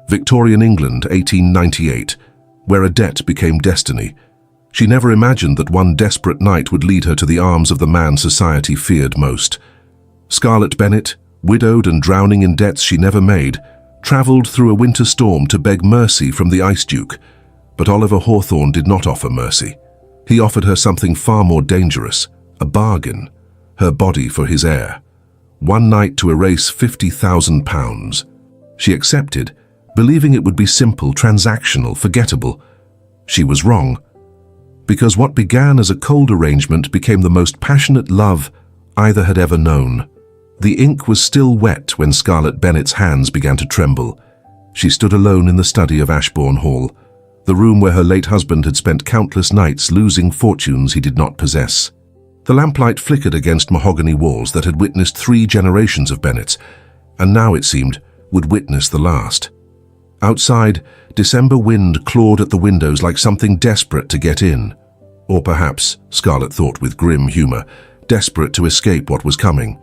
Victorian England, 1898, where a debt became destiny. She never imagined that one desperate night would lead her to the arms of the man society feared most. Scarlett Bennet, widowed and drowning in debts she never made, travelled through a winter storm to beg mercy from the Ice Duke. But Oliver Hawthorne did not offer mercy. He offered her something far more dangerous, a bargain, her body for his heir. One night to erase £50,000. She accepted, believing it would be simple, transactional, forgettable. She was wrong, because what began as a cold arrangement became the most passionate love either had ever known. The ink was still wet when Scarlett Bennet's hands began to tremble. She stood alone in the study of Ashbourne Hall, the room where her late husband had spent countless nights losing fortunes he did not possess. The lamplight flickered against mahogany walls that had witnessed 3 generations of Bennets, and now, it seemed, would witness the last. Outside, December wind clawed at the windows like something desperate to get in. Or perhaps, Scarlett thought with grim humour, desperate to escape what was coming.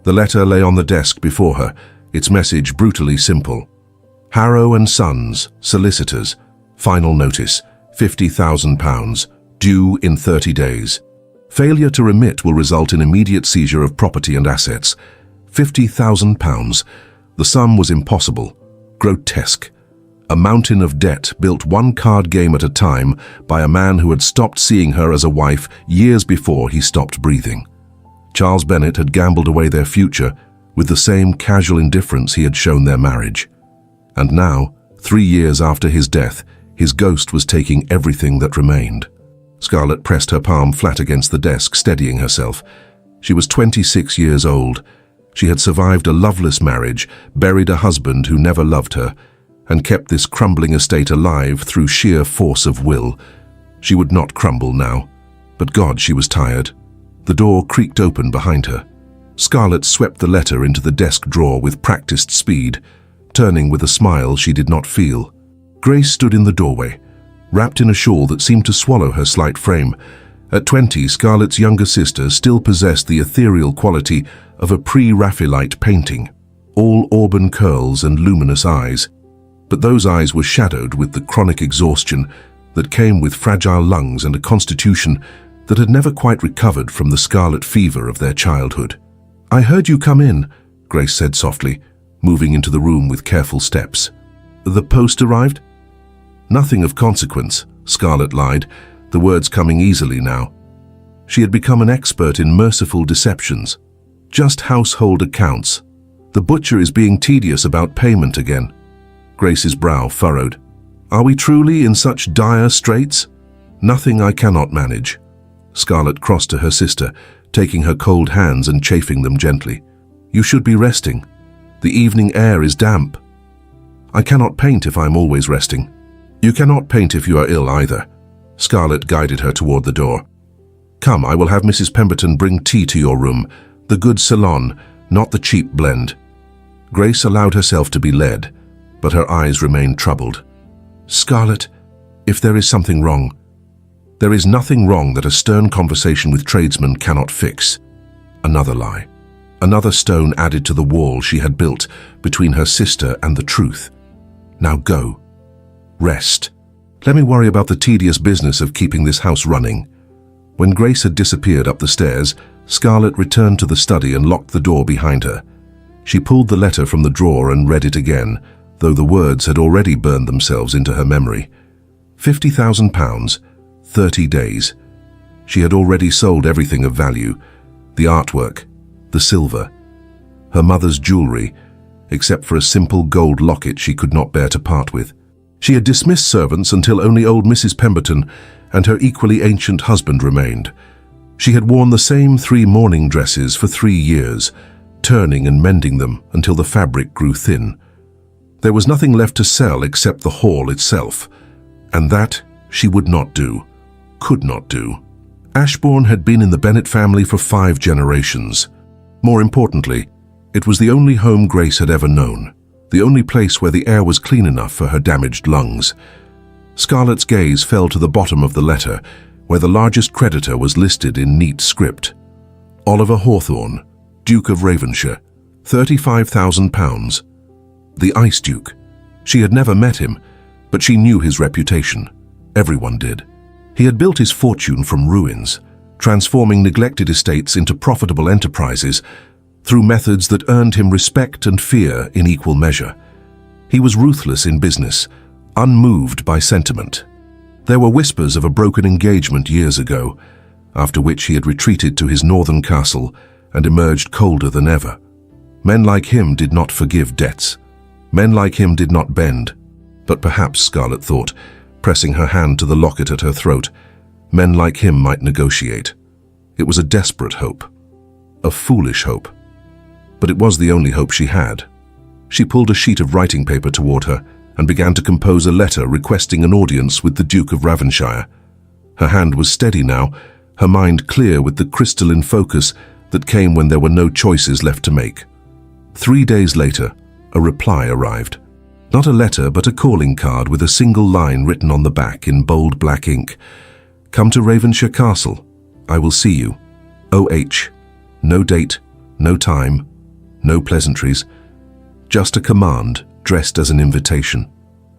The letter lay on the desk before her, its message brutally simple. Harrow and Sons, solicitors, final notice, £50,000, due in 30 days. Failure to remit will result in immediate seizure of property and assets. £50,000. The sum was impossible, grotesque. A mountain of debt built one card game at a time by a man who had stopped seeing her as a wife years before he stopped breathing. Charles Bennet had gambled away their future with the same casual indifference he had shown their marriage. And now, 3 years after his death, his ghost was taking everything that remained. Scarlett pressed her palm flat against the desk, steadying herself. She was 26 years old. She had survived a loveless marriage, buried a husband who never loved her, and kept this crumbling estate alive through sheer force of will. She would not crumble now. But God, she was tired. The door creaked open behind her. Scarlett swept the letter into the desk drawer with practiced speed, turning with a smile she did not feel. Grace stood in the doorway, wrapped in a shawl that seemed to swallow her slight frame. At 20, Scarlett's younger sister still possessed the ethereal quality of a pre-Raphaelite painting, all auburn curls and luminous eyes. But those eyes were shadowed with the chronic exhaustion that came with fragile lungs and a constitution that had never quite recovered from the scarlet fever of their childhood. "I heard you come in," Grace said softly, moving into the room with careful steps. "The post arrived?" "Nothing of consequence," Scarlett lied, the words coming easily now. She had become an expert in merciful deceptions. "Just household accounts. The butcher is being tedious about payment again." Grace's brow furrowed. "Are we truly in such dire straits?" "Nothing I cannot manage." Scarlett crossed to her sister, taking her cold hands and chafing them gently. "You should be resting. The evening air is damp." "I cannot paint if I'm always resting." "You cannot paint if you are ill either." Scarlett guided her toward the door. "Come, I will have Mrs. Pemberton bring tea to your room, the good Ceylon, not the cheap blend." Grace allowed herself to be led, but her eyes remained troubled. "Scarlett, if there is something wrong—" "There is nothing wrong that a stern conversation with tradesmen cannot fix." Another lie. Another stone added to the wall she had built between her sister and the truth. "Now go. Rest. Let me worry about the tedious business of keeping this house running." When Grace had disappeared up the stairs, Scarlett returned to the study and locked the door behind her. She pulled the letter from the drawer and read it again, though the words had already burned themselves into her memory. £50,000, 30 days. She had already sold everything of value, the artwork, the silver, her mother's jewellery, except for a simple gold locket she could not bear to part with. She had dismissed servants until only old Mrs. Pemberton and her equally ancient husband remained. She had worn the same 3 mourning dresses for 3 years, turning and mending them until the fabric grew thin. There was nothing left to sell except the hall itself, and that she would not do, could not do. Ashbourne had been in the Bennet family for 5 generations. More importantly, it was the only home Grace had ever known, the only place where the air was clean enough for her damaged lungs. Scarlett's gaze fell to the bottom of the letter, where the largest creditor was listed in neat script. Oliver Hawthorne, Duke of Ravenshire, £35,000. The Ice Duke, She had never met him, but she knew his reputation. Everyone did. He had built his fortune from ruins, transforming neglected estates into profitable enterprises through methods that earned him respect and fear in equal measure. He was ruthless in business, unmoved by sentiment. There were whispers of a broken engagement years ago, after which he had retreated to his northern castle and emerged colder than ever. Men like him did not forgive debts. Men like him did not bend. But perhaps, Scarlett thought, pressing her hand to the locket at her throat, men like him might negotiate. It was a desperate hope. A foolish hope. But it was the only hope she had. She pulled a sheet of writing paper toward her and began to compose a letter requesting an audience with the Duke of Ravenshire. Her hand was steady now, her mind clear with the crystalline focus that came when there were no choices left to make. 3 days later, a reply arrived. Not a letter, but a calling card with a single line written on the back in bold black ink. "Come to Ravenshire Castle. I will see you. O.H. No date, no time, no pleasantries. Just a command, dressed as an invitation."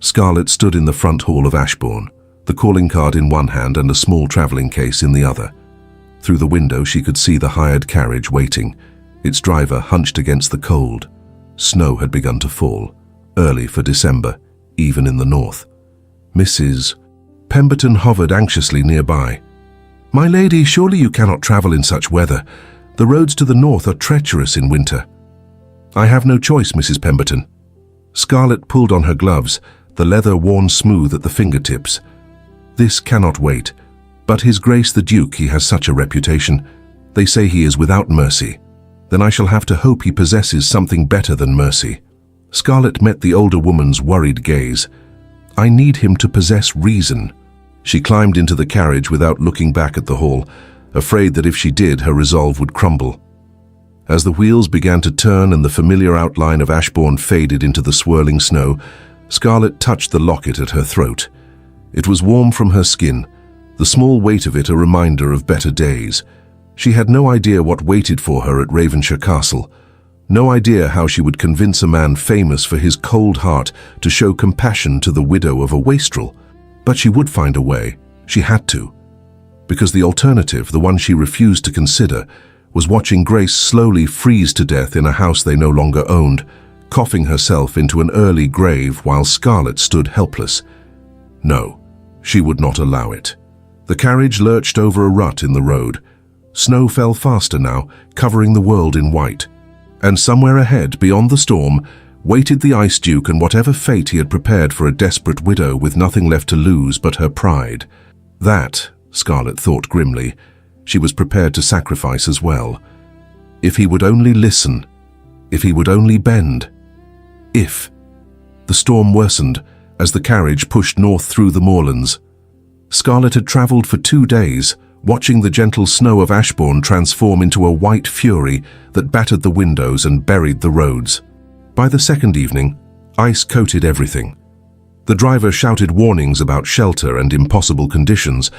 Scarlett stood in the front hall of Ashbourne, the calling card in one hand and a small travelling case in the other. Through the window she could see the hired carriage waiting, its driver hunched against the cold. Snow had begun to fall, early for December, even in the north. Mrs. Pemberton hovered anxiously nearby. "My lady, surely you cannot travel in such weather. The roads to the north are treacherous in winter." "I have no choice, Mrs. Pemberton." Scarlett pulled on her gloves, the leather worn smooth at the fingertips. "This cannot wait. But His Grace the Duke, he has such a reputation. They say he is without mercy. Then I shall have to hope he possesses something better than mercy." Scarlett met the older woman's worried gaze. "I need him to possess reason." She climbed into the carriage without looking back at the hall, afraid that if she did, her resolve would crumble. As the wheels began to turn and the familiar outline of Ashbourne faded into the swirling snow, Scarlett touched the locket at her throat. It was warm from her skin, the small weight of it a reminder of better days. She had no idea what waited for her at Ravenshire Castle, no idea how she would convince a man famous for his cold heart to show compassion to the widow of a wastrel. But she would find a way. She had to. Because the alternative, the one she refused to consider, was watching Grace slowly freeze to death in a house they no longer owned, coughing herself into an early grave while Scarlett stood helpless. No, she would not allow it. The carriage lurched over a rut in the road. Snow fell faster now, covering the world in white. And somewhere ahead, beyond the storm, waited the Ice Duke and whatever fate he had prepared for a desperate widow with nothing left to lose but her pride. That, Scarlett thought grimly, she was prepared to sacrifice as well. If he would only listen, if he would only bend. If. The storm worsened as the carriage pushed north through the moorlands. Scarlett had travelled for 2 days, watching the gentle snow of Ashbourne transform into a white fury that battered the windows and buried the roads. By the second evening, ice coated everything. The driver shouted warnings about shelter and impossible conditions,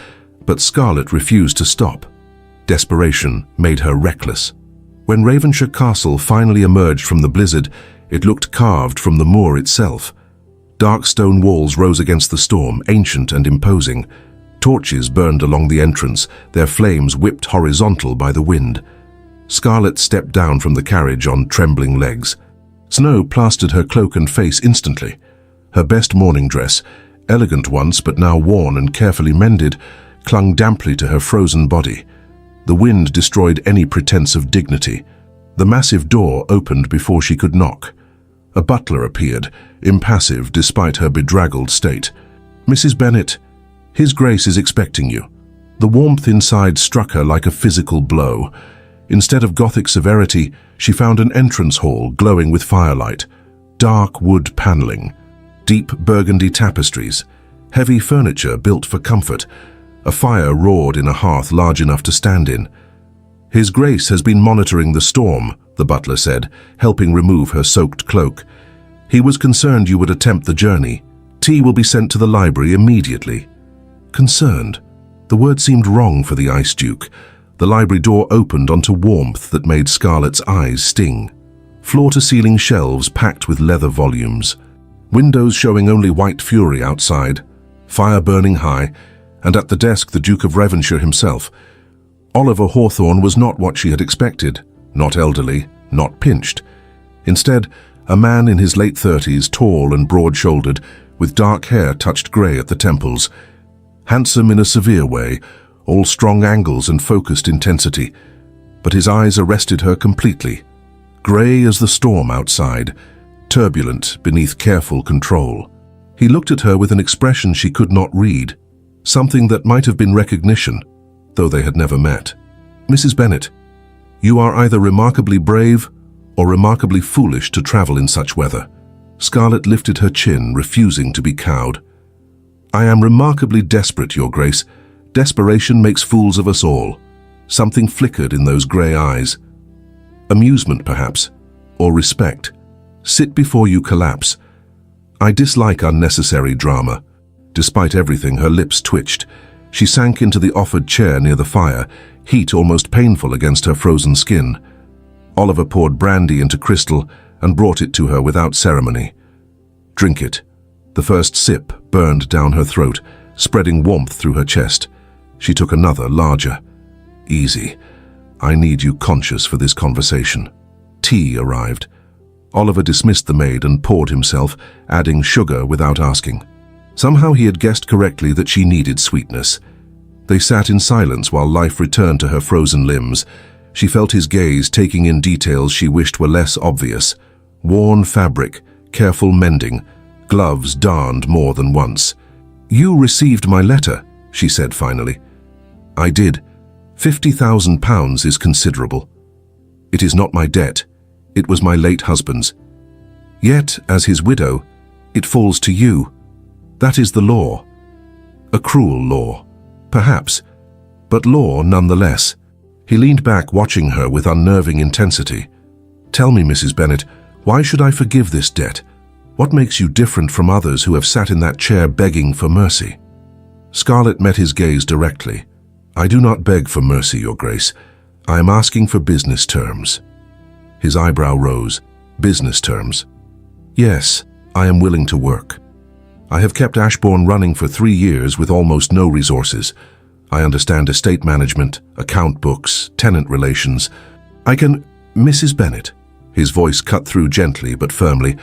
but Scarlett refused to stop. Desperation made her reckless. When Ravenshire Castle finally emerged from the blizzard, it looked carved from the moor itself. Dark stone walls rose against the storm, ancient and imposing. Torches burned along the entrance, their flames whipped horizontal by the wind. Scarlett stepped down from the carriage on trembling legs. Snow plastered her cloak and face instantly. Her best morning dress, elegant once but now worn and carefully mended, clung damply to her frozen body. The wind destroyed any pretense of dignity. The massive door opened before she could knock. A butler appeared, impassive despite her bedraggled state. "Mrs. Bennet, His Grace is expecting you." The warmth inside struck her like a physical blow. Instead of Gothic severity, she found an entrance hall glowing with firelight, dark wood paneling, deep burgundy tapestries, heavy furniture built for comfort. A fire roared in a hearth large enough to stand in. "His Grace has been monitoring the storm," the butler said, helping remove her soaked cloak. "He was concerned you would attempt the journey. Tea will be sent to the library immediately." Concerned. The word seemed wrong for the Ice Duke. The library door opened onto warmth that made Scarlett's eyes sting. Floor-to-ceiling shelves packed with leather volumes. windows showing only white fury outside, fire burning high, and at the desk the Duke of Devonshire himself. Oliver Hawthorne was not what she had expected, not elderly, not pinched. Instead, a man in his late 30s, tall and broad-shouldered, with dark hair touched grey at the temples. Handsome in a severe way, all strong angles and focused intensity. But his eyes arrested her completely. Grey as the storm outside, turbulent beneath careful control. He looked at her with an expression she could not read, something that might have been recognition, though they had never met. "Mrs. Bennet, you are either remarkably brave or remarkably foolish to travel in such weather." Scarlett lifted her chin, refusing to be cowed. "I am remarkably desperate, Your Grace. Desperation makes fools of us all." Something flickered in those grey eyes. Amusement, perhaps, or respect. "Sit before you collapse." "I dislike unnecessary drama." Despite everything, her lips twitched. She sank into the offered chair near the fire, heat almost painful against her frozen skin. Oliver poured brandy into crystal and brought it to her without ceremony. "Drink it." The first sip burned down her throat, spreading warmth through her chest. She took another, larger. "Easy. I need you conscious for this conversation." Tea arrived. Oliver dismissed the maid and poured himself, adding sugar without asking. Somehow he had guessed correctly that she needed sweetness. They sat in silence while life returned to her frozen limbs. She felt his gaze taking in details she wished were less obvious. Worn fabric, careful mending, gloves darned more than once. "You received my letter," she said finally. "I did. £50,000 is considerable. It is not my debt. It was my late husband's. Yet, as his widow, it falls to you. That is the law. A cruel law, perhaps, but law nonetheless." He leaned back, watching her with unnerving intensity. "Tell me, Mrs. Bennet, why should I forgive this debt? What makes you different from others who have sat in that chair begging for mercy?" Scarlett met his gaze directly. "I do not beg for mercy, Your Grace. I am asking for business terms." His eyebrow rose. "Business terms?" "Yes, I am willing to work. I have kept Ashbourne running for 3 years with almost no resources. I understand estate management, account books, tenant relations. I can—" "Mrs. Bennet," his voice cut through gently but firmly,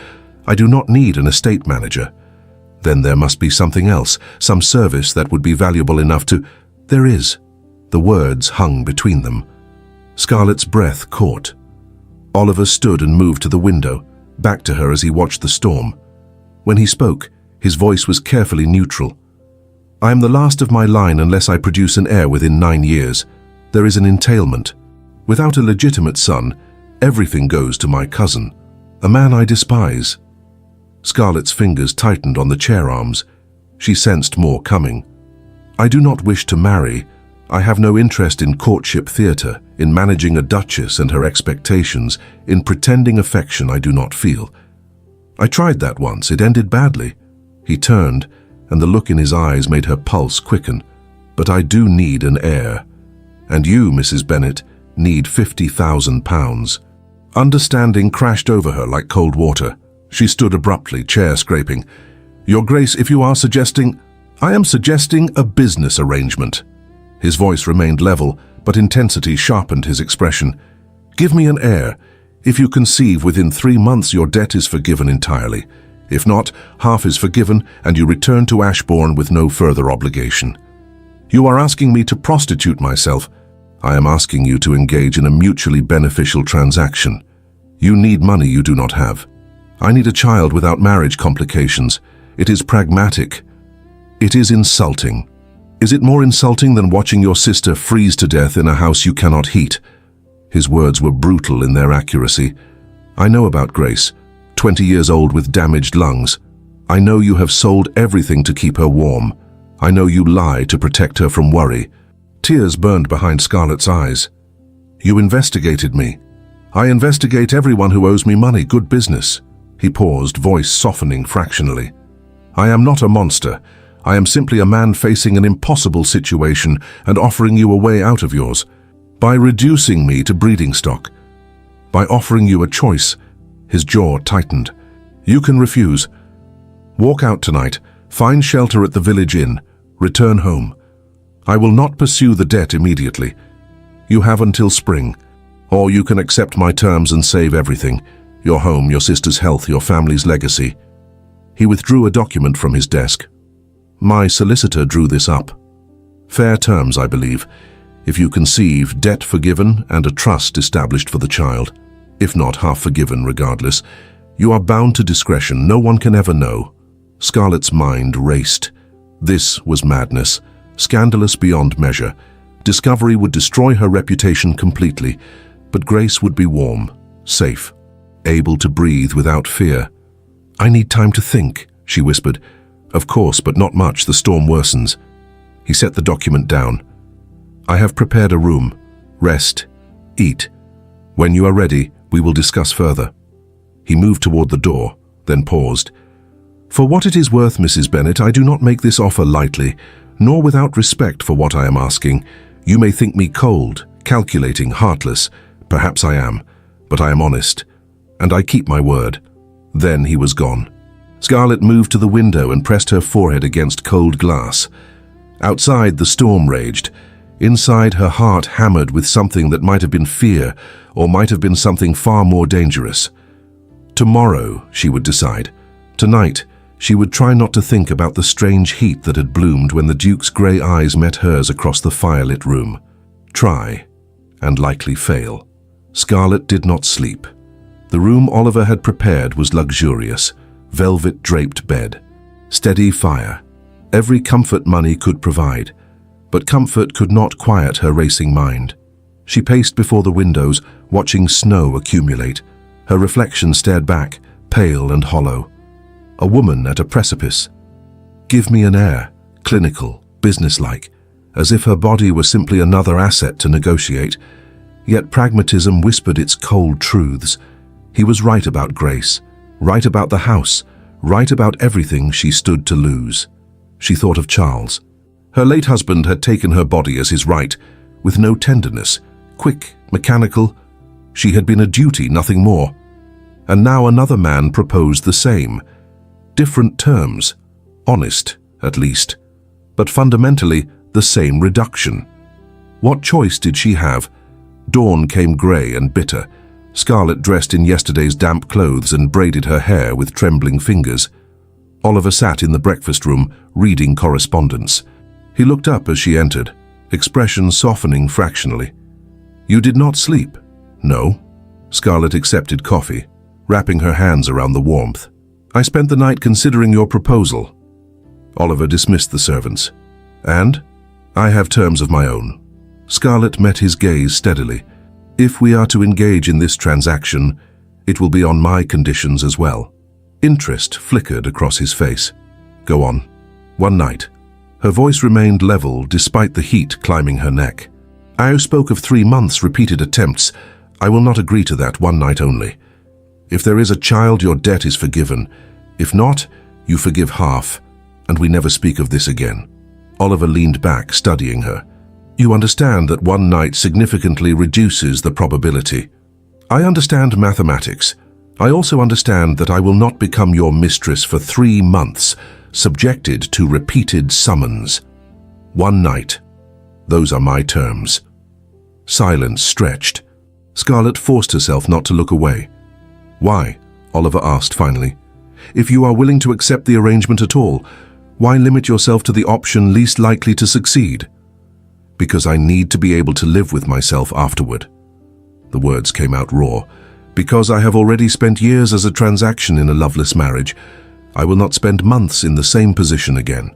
"I do not need an estate manager." "Then there must be something else, some service that would be valuable enough to—" "There is." The words hung between them. Scarlett's breath caught. Oliver stood and moved to the window, back to her as he watched the storm. When he spoke, his voice was carefully neutral. "I am the last of my line unless I produce an heir within 9 years. There is an entailment. Without a legitimate son, everything goes to my cousin, a man I despise." Scarlett's fingers tightened on the chair arms. She sensed more coming. "I do not wish to marry. I have no interest in courtship theatre, in managing a duchess and her expectations, in pretending affection I do not feel. I tried that once. It ended badly." He turned, and the look in his eyes made her pulse quicken. "But I do need an heir. And you, Mrs. Bennet, need £50,000. Understanding crashed over her like cold water. She stood abruptly, chair scraping. "Your Grace, if you are suggesting—" "I am suggesting a business arrangement." His voice remained level, but intensity sharpened his expression. "Give me an heir. If you conceive within 3 months, your debt is forgiven entirely. If not, half is forgiven, and you return to Ashbourne with no further obligation. You are asking me to prostitute myself. I am asking you to engage in a mutually beneficial transaction. You need money you do not have. I need a child without marriage complications. It is pragmatic. It is insulting. Is it more insulting than watching your sister freeze to death in a house you cannot heat?" His words were brutal in their accuracy. "I know about Grace, 20 years old with damaged lungs. I know you have sold everything to keep her warm. I know you lie to protect her from worry." Tears burned behind Scarlett's eyes. "You investigated me. I investigate everyone who owes me money. Good business." He paused, voice softening fractionally. "I am not a monster. I am simply a man facing an impossible situation and offering you a way out of yours. By reducing me to breeding stock. By offering you a choice." His jaw tightened. "You can refuse. Walk out tonight, find shelter at the village inn, return home. I will not pursue the debt immediately. You have until spring, or you can accept my terms and save everything, your home, your sister's health, your family's legacy. He withdrew a document from his desk. My solicitor drew this up. Fair terms, I believe, if you conceive, debt forgiven and a trust established for the child. If not, half forgiven regardless. You are bound to discretion, no one can ever know. Scarlett's mind raced. This was madness, scandalous beyond measure. Discovery would destroy her reputation completely, but Grace would be warm, safe, able to breathe without fear. I need time to think, she whispered. Of course, but not much, the storm worsens. He set the document down. I have prepared a room. Rest. Eat. When you are ready, we will discuss further. He moved toward the door, then paused. For what it is worth, Mrs. Bennet, I do not make this offer lightly, nor without respect for what I am asking. You may think me cold, calculating, heartless. Perhaps I am, but I am honest, and I keep my word. Then he was gone. Scarlett moved to the window and pressed her forehead against cold glass. Outside, the storm raged. Inside, her heart hammered with something that might have been fear, or might have been something far more dangerous. Tomorrow, she would decide. Tonight, she would try not to think about the strange heat that had bloomed when the Duke's grey eyes met hers across the firelit room. Try, and likely fail. Scarlett did not sleep. The room Oliver had prepared was luxurious, velvet-draped bed, steady fire, every comfort money could provide. But comfort could not quiet her racing mind. She paced before the windows, watching snow accumulate. Her reflection stared back, pale and hollow. A woman at a precipice. Give me an air, clinical, businesslike, as if her body were simply another asset to negotiate. Yet pragmatism whispered its cold truths. He was right about Grace, right about the house, right about everything she stood to lose. She thought of Charles. Her late husband had taken her body as his right, with no tenderness, quick, mechanical. She had been a duty, nothing more. And now another man proposed the same. Different terms, honest, at least, but fundamentally the same reduction. What choice did she have? Dawn came grey and bitter. Scarlett dressed in yesterday's damp clothes and braided her hair with trembling fingers. Oliver sat in the breakfast room, reading correspondence. He looked up as she entered, expression softening fractionally. You did not sleep? No. Scarlett accepted coffee, wrapping her hands around the warmth. I spent the night considering your proposal. Oliver dismissed the servants. And? I have terms of my own. Scarlett met his gaze steadily. If we are to engage in this transaction, it will be on my conditions as well. Interest flickered across his face. Go on. One night. Her voice remained level despite the heat climbing her neck. I spoke of 3 months, repeated attempts. I will not agree to that, one night only. If there is a child, your debt is forgiven. If not, you forgive half, and we never speak of this again. Oliver leaned back, studying her. You understand that one night significantly reduces the probability. I understand mathematics. I also understand that I will not become your mistress for 3 months, subjected to repeated summons. One night. Those are my terms. Silence stretched. Scarlett forced herself not to look away. Why? Oliver asked finally. If you are willing to accept the arrangement at all, why limit yourself to the option least likely to succeed? Because I need to be able to live with myself afterward. The words came out raw. Because I have already spent years as a transaction in a loveless marriage, I will not spend months in the same position again.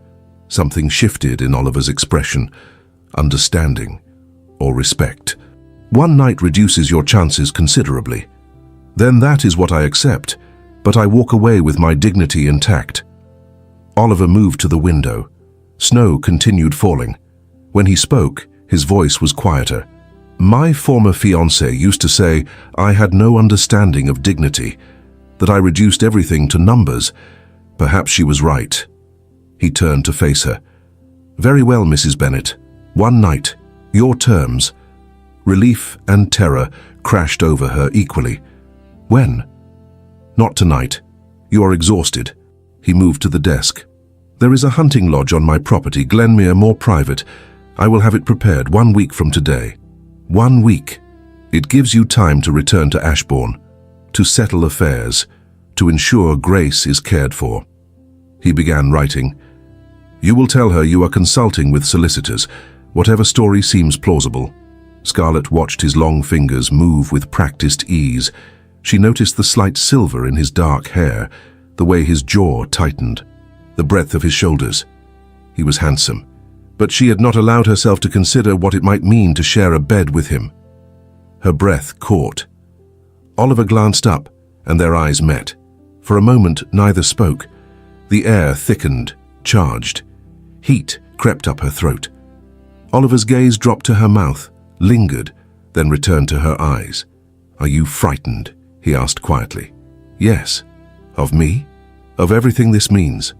Something shifted in Oliver's expression. Understanding or respect. One night reduces your chances considerably. Then that is what I accept, but I walk away with my dignity intact. Oliver moved to the window. Snow continued falling. When he spoke, his voice was quieter. My former fiancée used to say I had no understanding of dignity, that I reduced everything to numbers. Perhaps she was right. He turned to face her. Very well, Mrs. Bennet. One night. Your terms. Relief and terror crashed over her equally. When? Not tonight. You are exhausted. He moved to the desk. "There is a hunting lodge on my property, Glenmere, more private. I will have it prepared 1 week from today." 1 week. It gives you time to return to Ashbourne, to settle affairs, to ensure Grace is cared for. He began writing. "You will tell her you are consulting with solicitors, whatever story seems plausible." Scarlett watched his long fingers move with practiced ease. She noticed the slight silver in his dark hair, the way his jaw tightened, the breadth of his shoulders. He was handsome, but she had not allowed herself to consider what it might mean to share a bed with him. Her breath caught. Oliver glanced up, and their eyes met. For a moment, neither spoke. The air thickened, charged. Heat crept up her throat. Oliver's gaze dropped to her mouth, lingered, then returned to her eyes. "Are you frightened?" he asked quietly. "Yes." "Of me? Of everything this means?"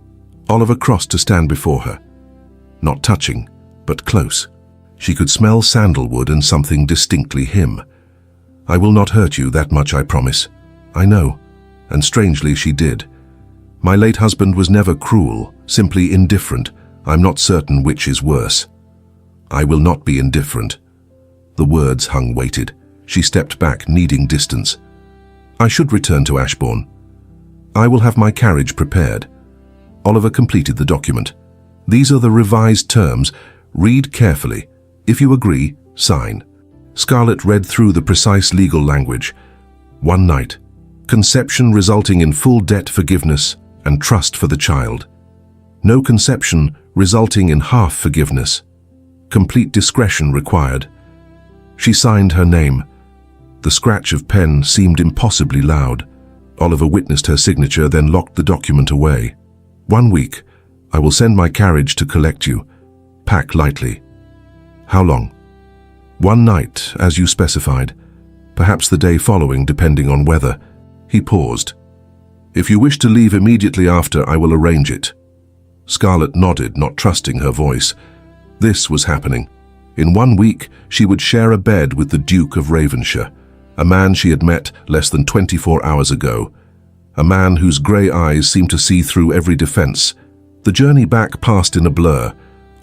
Oliver crossed to stand before her. Not touching, but close. She could smell sandalwood and something distinctly him. "I will not hurt you, that much I promise." "I know." And strangely she did. "My late husband was never cruel, simply indifferent. I'm not certain which is worse." "I will not be indifferent." The words hung weighted. She stepped back, needing distance. "I should return to Ashbourne. I will have my carriage prepared." Oliver completed the document. "These are the revised terms. Read carefully. If you agree, sign." Scarlett read through the precise legal language. 1 night. Conception resulting in full debt forgiveness and trust for the child. No conception resulting in half forgiveness. Complete discretion required. She signed her name. The scratch of pen seemed impossibly loud. Oliver witnessed her signature, then locked the document away. 1 week. I will send my carriage to collect you. Pack lightly. How long? 1 night, as you specified. Perhaps the day following, depending on weather. He paused. If you wish to leave immediately after, I will arrange it. Scarlett nodded, not trusting her voice. This was happening. In 1 week, she would share a bed with the Duke of Ravenshire, a man she had met less than 24 hours ago, a man whose grey eyes seemed to see through every defence. The journey back passed in a blur.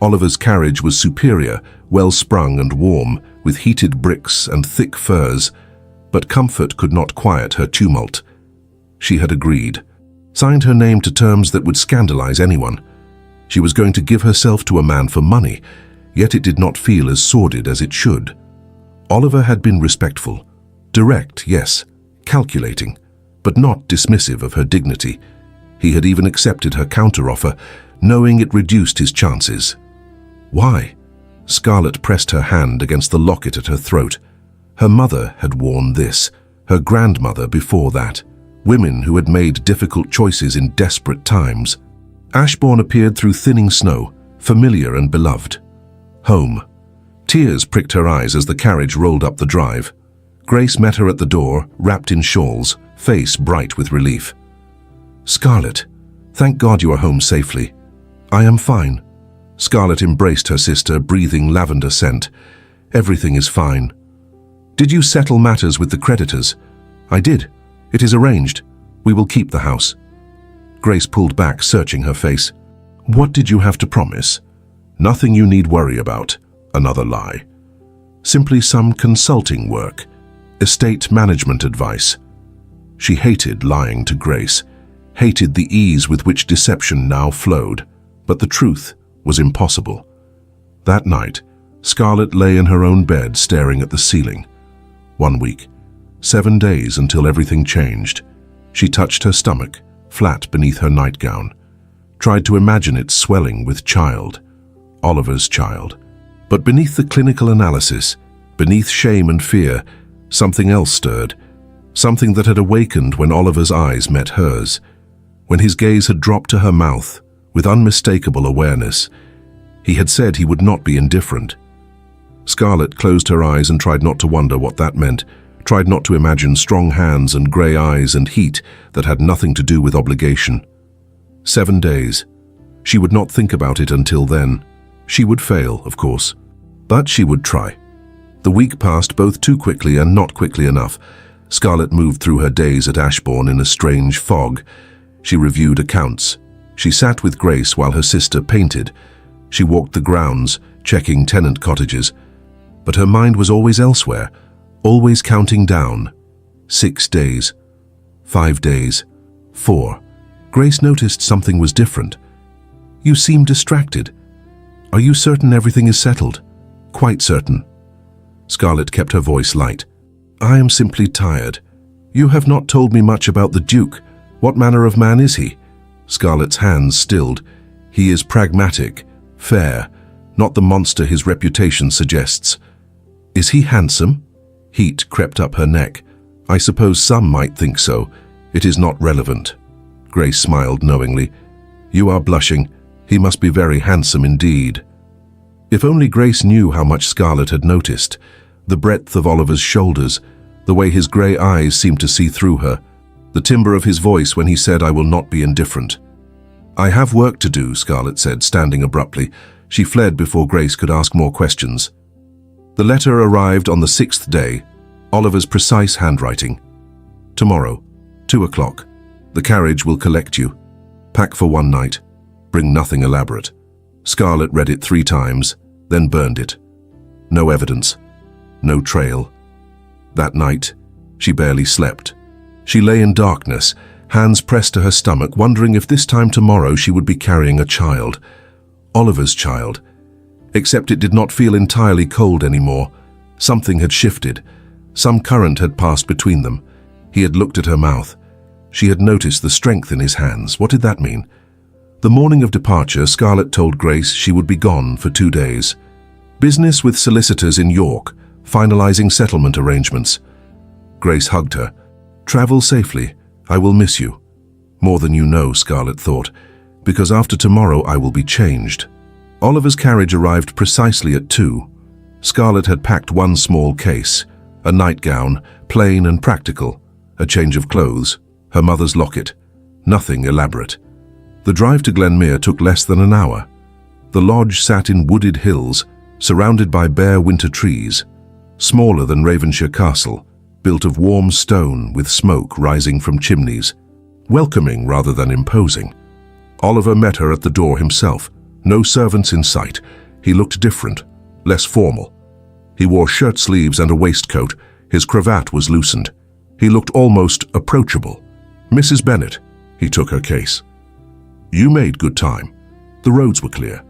Oliver's carriage was superior, well-sprung and warm, with heated bricks and thick furs, but comfort could not quiet her tumult. She had agreed, signed her name to terms that would scandalize anyone. She was going to give herself to a man for money, yet it did not feel as sordid as it should. Oliver had been respectful, direct, yes, calculating, but not dismissive of her dignity. He had even accepted her counteroffer, knowing it reduced his chances. Why? Scarlett pressed her hand against the locket at her throat. Her mother had worn this, her grandmother before that, women who had made difficult choices in desperate times. Ashbourne appeared through thinning snow, familiar and beloved. Home. Tears pricked her eyes as the carriage rolled up the drive. Grace met her at the door, wrapped in shawls, face bright with relief. Scarlett, thank God you are home safely. I am fine. Scarlett embraced her sister, breathing lavender scent. Everything is fine. Did you settle matters with the creditors? I did. It is arranged. We will keep the house. Grace pulled back, searching her face. What did you have to promise? Nothing you need worry about. Another lie. Simply some consulting work. Estate management advice. She hated lying to Grace, hated the ease with which deception now flowed, but the truth was impossible. That night, Scarlett lay in her own bed staring at the ceiling. 1 week, 7 days until everything changed. She touched her stomach, flat beneath her nightgown, tried to imagine it swelling with child, Oliver's child. But beneath the clinical analysis, beneath shame and fear, something else stirred, something that had awakened when Oliver's eyes met hers, when his gaze had dropped to her mouth with unmistakable awareness. He had said he would not be indifferent. Scarlett closed her eyes and tried not to wonder what that meant, tried not to imagine strong hands and grey eyes and heat that had nothing to do with obligation. 7 days. She would not think about it until then. She would fail, of course, but she would try. The week passed both too quickly and not quickly enough. Scarlett moved through her days at Ashbourne in a strange fog. She reviewed accounts, She sat with Grace while her sister painted. She walked the grounds, checking tenant cottages. But her mind was always elsewhere, always counting down. 6 days. 5 days. 4. Grace noticed something was different. You seem distracted. Are you certain everything is settled? Quite certain. Scarlett kept her voice light. I am simply tired. You have not told me much about the Duke. What manner of man is he? Scarlett's hands stilled. He is pragmatic, fair, not the monster his reputation suggests. Is he handsome? Heat crept up her neck. I suppose some might think so. It is not relevant. Grace smiled knowingly. You are blushing. He must be very handsome indeed. If only Grace knew how much Scarlett had noticed. The breadth of Oliver's shoulders, the way his grey eyes seemed to see through her, the timbre of his voice when he said, I will not be indifferent. I have work to do, Scarlett said, standing abruptly. She fled before Grace could ask more questions. The letter arrived on the 6th day, Oliver's precise handwriting. Tomorrow, 2 o'clock. The carriage will collect you. Pack for one night. Bring nothing elaborate. Scarlett read it 3 times, then burned it. No evidence. No trail. That night, she barely slept. She lay in darkness, hands pressed to her stomach, wondering if this time tomorrow she would be carrying a child. Oliver's child. Except it did not feel entirely cold anymore. Something had shifted. Some current had passed between them. He had looked at her mouth. She had noticed the strength in his hands. What did that mean? The morning of departure, Scarlett told Grace she would be gone for 2 days. Business with solicitors in York, finalizing settlement arrangements. Grace hugged her. Travel safely. I will miss you. More than you know, Scarlett thought, because after tomorrow I will be changed. Oliver's carriage arrived precisely at 2. Scarlett had packed one small case, a nightgown, plain and practical, a change of clothes, her mother's locket, nothing elaborate. The drive to Glenmere took less than an hour. The lodge sat in wooded hills, surrounded by bare winter trees, smaller than Ravenshire Castle, built of warm stone with smoke rising from chimneys, welcoming rather than imposing. Oliver met her at the door himself. No servants in sight. He looked different, less formal. He wore shirt sleeves and a waistcoat. His cravat was loosened. He looked almost approachable. Mrs. Bennet, he took her case. You made good time. The roads were clear.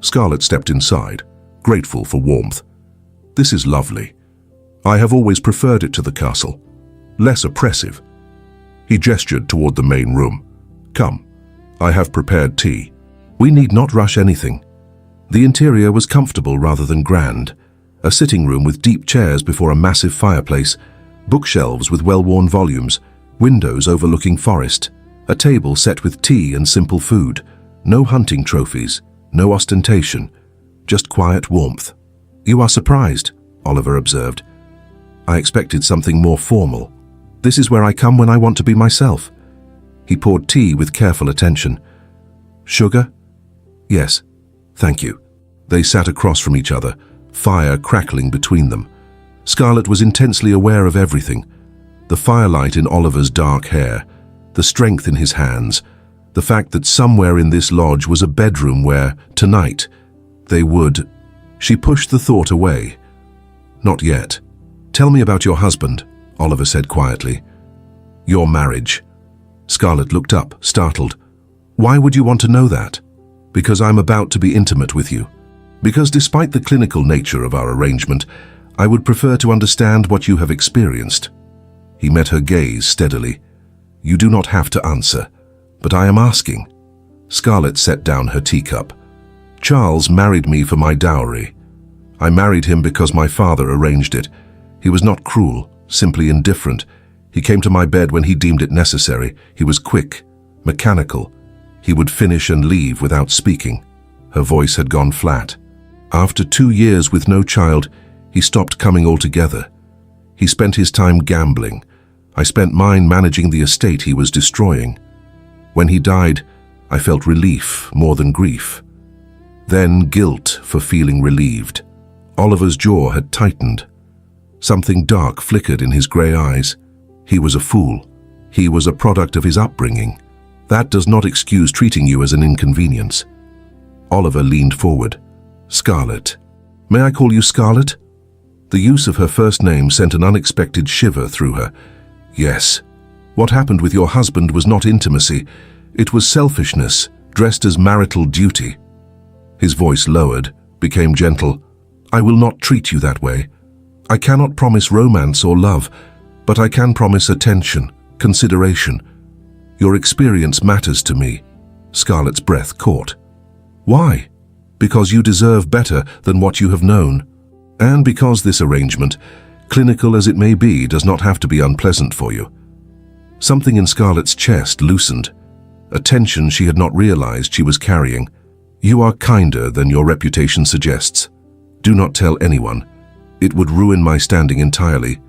Scarlett stepped inside, grateful for warmth. This is lovely. I have always preferred it to the castle. Less oppressive. He gestured toward the main room. Come, I have prepared tea. We need not rush anything. The interior was comfortable rather than grand. A sitting room with deep chairs before a massive fireplace, bookshelves with well-worn volumes, windows overlooking forest, a table set with tea and simple food, no hunting trophies, no ostentation, just quiet warmth. You are surprised, Oliver observed. I expected something more formal. This is where I come when I want to be myself. He poured tea with careful attention. Sugar? Yes, thank you. They sat across from each other, fire crackling between them. Scarlett was intensely aware of everything. The firelight in Oliver's dark hair, the strength in his hands, the fact that somewhere in this lodge was a bedroom where, tonight, they would... She pushed the thought away. Not yet. Tell me about your husband, Oliver said quietly. Your marriage. Scarlett looked up, startled. Why would you want to know that? Because I'm about to be intimate with you. Because despite the clinical nature of our arrangement, I would prefer to understand what you have experienced. He met her gaze steadily. You do not have to answer, but I am asking. Scarlett set down her teacup. Charles married me for my dowry. I married him because my father arranged it. He was not cruel, simply indifferent. He came to my bed when he deemed it necessary. He was quick, mechanical. He would finish and leave without speaking. Her voice had gone flat. After 2 years with no child, he stopped coming altogether. He spent his time gambling. I spent mine managing the estate he was destroying. When he died, I felt relief more than grief. Then guilt for feeling relieved. Oliver's jaw had tightened. Something dark flickered in his grey eyes. He was a fool. He was a product of his upbringing. That does not excuse treating you as an inconvenience. Oliver leaned forward. Scarlett. May I call you Scarlett? The use of her first name sent an unexpected shiver through her. Yes. What happened with your husband was not intimacy. It was selfishness, dressed as marital duty. His voice lowered, became gentle. I will not treat you that way. I cannot promise romance or love, but I can promise attention, consideration. Your experience matters to me. Scarlett's breath caught. Why? Because you deserve better than what you have known. And because this arrangement, clinical as it may be, does not have to be unpleasant for you. Something in Scarlett's chest loosened, a tension she had not realized she was carrying. You are kinder than your reputation suggests. Do not tell anyone. It would ruin my standing entirely.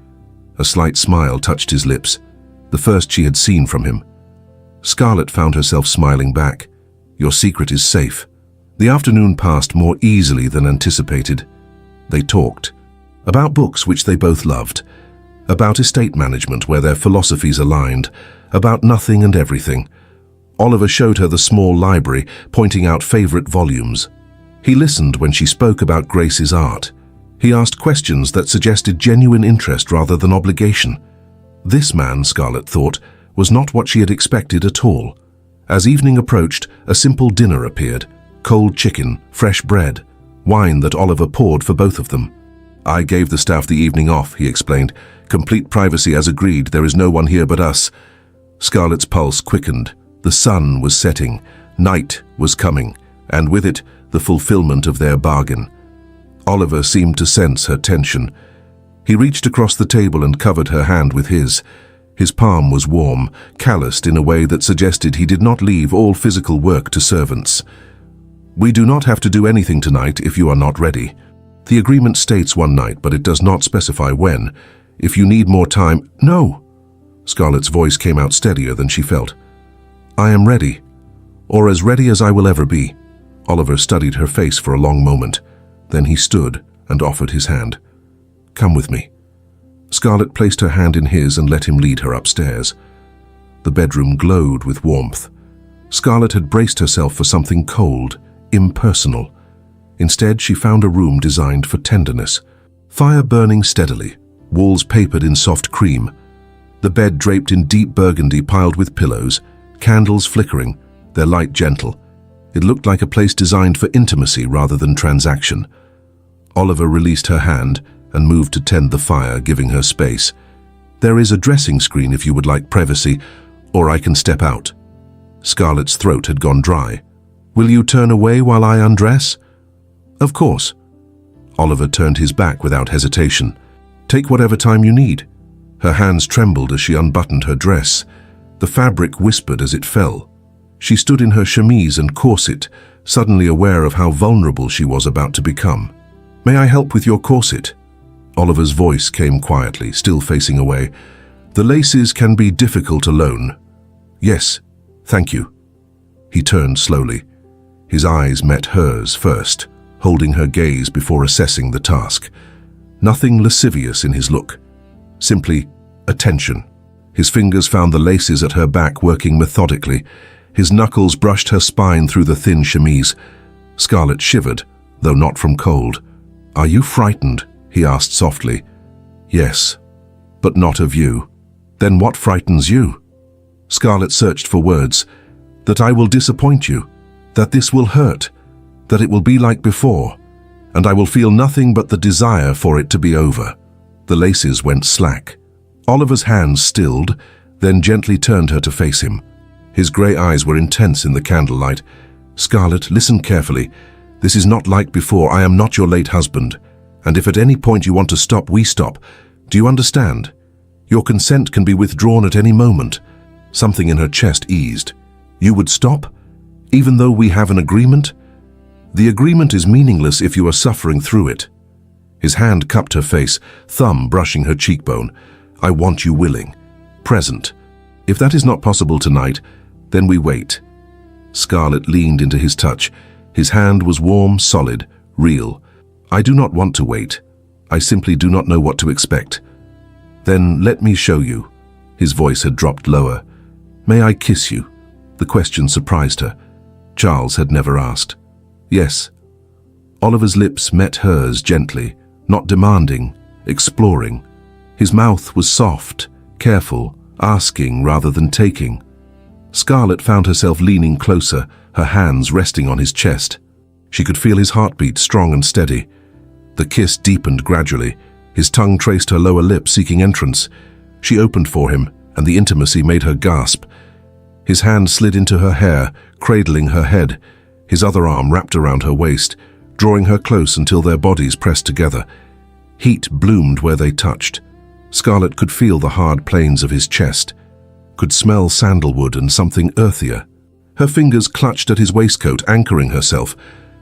A slight smile touched his lips, the first she had seen from him. Scarlett found herself smiling back. Your secret is safe. The afternoon passed more easily than anticipated. They talked about books which they both loved, about estate management where their philosophies aligned, about nothing and everything. Oliver showed her the small library, pointing out favorite volumes. He listened when she spoke about Grace's art. He asked questions that suggested genuine interest rather than obligation. This man, Scarlett thought, was not what she had expected at all. As evening approached, a simple dinner appeared: cold chicken, fresh bread, wine that Oliver poured for both of them. I gave the staff the evening off, he explained. Complete privacy as agreed, there is no one here but us. Scarlett's pulse quickened. The sun was setting, night was coming, and with it, the fulfillment of their bargain. Oliver seemed to sense her tension. He reached across the table and covered her hand with his. His palm was warm, calloused in a way that suggested he did not leave all physical work to servants. We do not have to do anything tonight if you are not ready. The agreement states one night, but it does not specify when. If you need more time— No! Scarlett's voice came out steadier than she felt. I am ready, or as ready as I will ever be. Oliver studied her face for a long moment. Then he stood and offered his hand. Come with me. Scarlett placed her hand in his and let him lead her upstairs. The bedroom glowed with warmth. Scarlett had braced herself for something cold, impersonal. Instead, she found a room designed for tenderness. Fire burning steadily, walls papered in soft cream. The bed draped in deep burgundy piled with pillows, candles flickering, their light gentle. It looked like a place designed for intimacy rather than transaction. Oliver released her hand and moved to tend the fire, giving her space. There is a dressing screen if you would like privacy, or I can step out. Scarlett's throat had gone dry. Will you turn away while I undress? Of course. Oliver turned his back without hesitation. Take whatever time you need. Her hands trembled as she unbuttoned her dress. The fabric whispered as it fell. She stood in her chemise and corset, suddenly aware of how vulnerable she was about to become. May I help with your corset? Oliver's voice came quietly, still facing away. The laces can be difficult alone. Yes, thank you. He turned slowly. His eyes met hers first, holding her gaze before assessing the task. Nothing lascivious in his look, simply attention. His fingers found the laces at her back working methodically. His knuckles brushed her spine through the thin chemise. Scarlett shivered, though not from cold. Are you frightened? He asked softly. Yes, but not of you. Then what frightens you? Scarlett searched for words. That I will disappoint you, that this will hurt, that it will be like before, and I will feel nothing but the desire for it to be over. The laces went slack. Oliver's hands stilled, then gently turned her to face him. His grey eyes were intense in the candlelight. Scarlett, listen carefully. This is not like before. I am not your late husband. And if at any point you want to stop, we stop. Do you understand? Your consent can be withdrawn at any moment. Something in her chest eased. You would stop? Even though we have an agreement? The agreement is meaningless if you are suffering through it. His hand cupped her face, thumb brushing her cheekbone. I want you willing, present. If that is not possible tonight, then we wait. Scarlett leaned into his touch. His hand was warm, solid, real. I do not want to wait. I simply do not know what to expect. Then let me show you. His voice had dropped lower. May I kiss you? The question surprised her. Charles had never asked. Yes. Oliver's lips met hers gently, not demanding, exploring. His mouth was soft, careful, asking rather than taking. Scarlett found herself leaning closer, her hands resting on his chest. She could feel his heartbeat strong and steady. The kiss deepened gradually. His tongue traced her lower lip, seeking entrance. She opened for him, and the intimacy made her gasp. His hand slid into her hair, cradling her head. His other arm wrapped around her waist, drawing her close until their bodies pressed together. Heat bloomed where they touched. Scarlett could feel the hard planes of his chest, could smell sandalwood and something earthier. Her fingers clutched at his waistcoat, anchoring herself.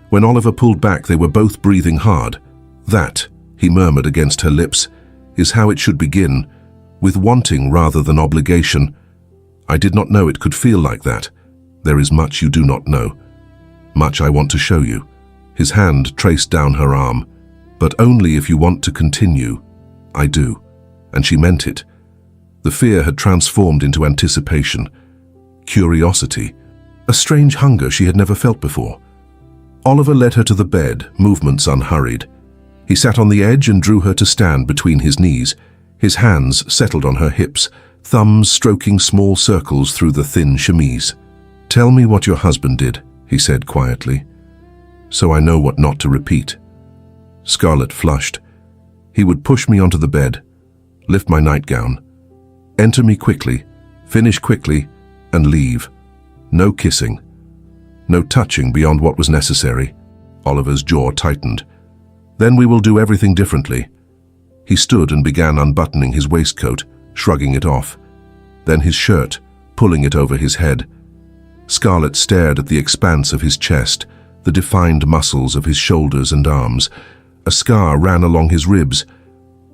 When Oliver pulled back, they were both breathing hard. That, he murmured against her lips, is how it should begin, with wanting rather than obligation. I did not know it could feel like that. There is much you do not know. Much I want to show you. His hand traced down her arm. But only if you want to continue. I do. And she meant it. The fear had transformed into anticipation, curiosity, a strange hunger she had never felt before. Oliver led her to the bed, movements unhurried. He sat on the edge and drew her to stand between his knees. His hands settled on her hips, thumbs stroking small circles through the thin chemise. "Tell me what your husband did," he said quietly, "so I know what not to repeat." Scarlett flushed. He would push me onto the bed, lift my nightgown, enter me quickly, finish quickly, and leave. No kissing. No touching beyond what was necessary. Oliver's jaw tightened. Then we will do everything differently. He stood and began unbuttoning his waistcoat, shrugging it off. Then his shirt, pulling it over his head. Scarlett stared at the expanse of his chest, the defined muscles of his shoulders and arms. A scar ran along his ribs.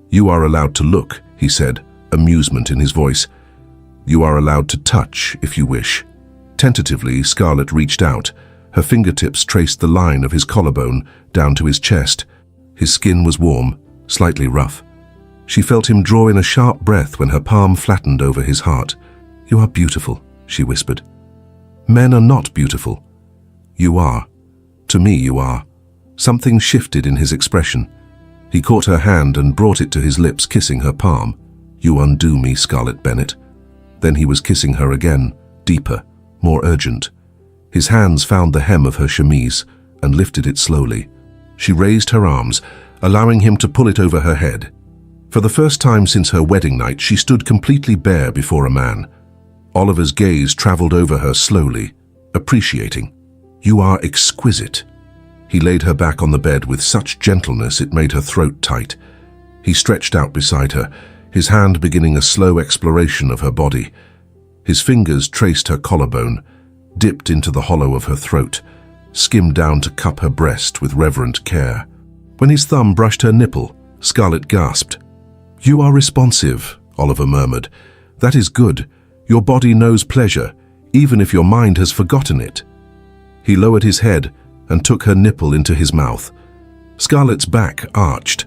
"You are allowed to look," he said, amusement in his voice. "You are allowed to touch if you wish." Tentatively, Scarlett reached out. Her fingertips traced the line of his collarbone down to his chest. His skin was warm, slightly rough. She felt him draw in a sharp breath when her palm flattened over his heart. "You are beautiful," she whispered. "Men are not beautiful. You are. To me, you are." Something shifted in his expression. He caught her hand and brought it to his lips, kissing her palm. "You undo me, Scarlett Bennett." Then he was kissing her again, deeper, more urgent. His hands found the hem of her chemise and lifted it slowly. She raised her arms, allowing him to pull it over her head. For the first time since her wedding night, she stood completely bare before a man. Oliver's gaze traveled over her slowly, appreciating. "You are exquisite." He laid her back on the bed with such gentleness it made her throat tight. He stretched out beside her, his hand beginning a slow exploration of her body. His fingers traced her collarbone, dipped into the hollow of her throat, skimmed down to cup her breast with reverent care. When his thumb brushed her nipple, Scarlett gasped. "You are responsive," Oliver murmured. "That is good. Your body knows pleasure, even if your mind has forgotten it." He lowered his head and took her nipple into his mouth. Scarlett's back arched,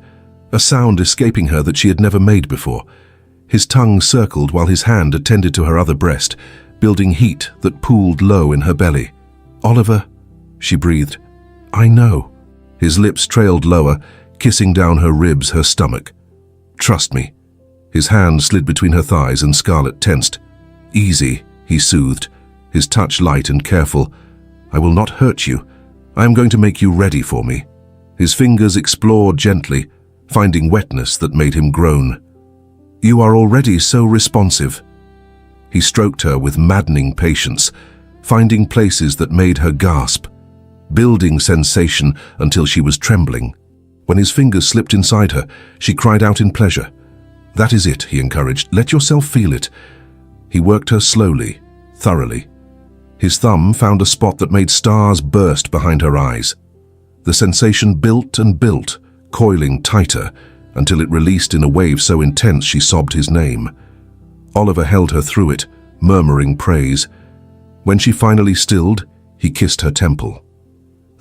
a sound escaping her that she had never made before. His tongue circled while his hand attended to her other breast, building heat that pooled low in her belly. "Oliver," she breathed. "I know." His lips trailed lower, kissing down her ribs, her stomach. "Trust me." His hand slid between her thighs and Scarlett tensed. "Easy," he soothed, his touch light and careful. "I will not hurt you. I am going to make you ready for me." His fingers explored gently, finding wetness that made him groan. "You are already so responsive." He stroked her with maddening patience, finding places that made her gasp, building sensation until she was trembling. When his fingers slipped inside her, she cried out in pleasure. "That is it," he encouraged. "Let yourself feel it." He worked her slowly, thoroughly. His thumb found a spot that made stars burst behind her eyes. The sensation built and built, coiling tighter, until it released in a wave so intense she sobbed his name. Oliver held her through it, murmuring praise. When she finally stilled, he kissed her temple.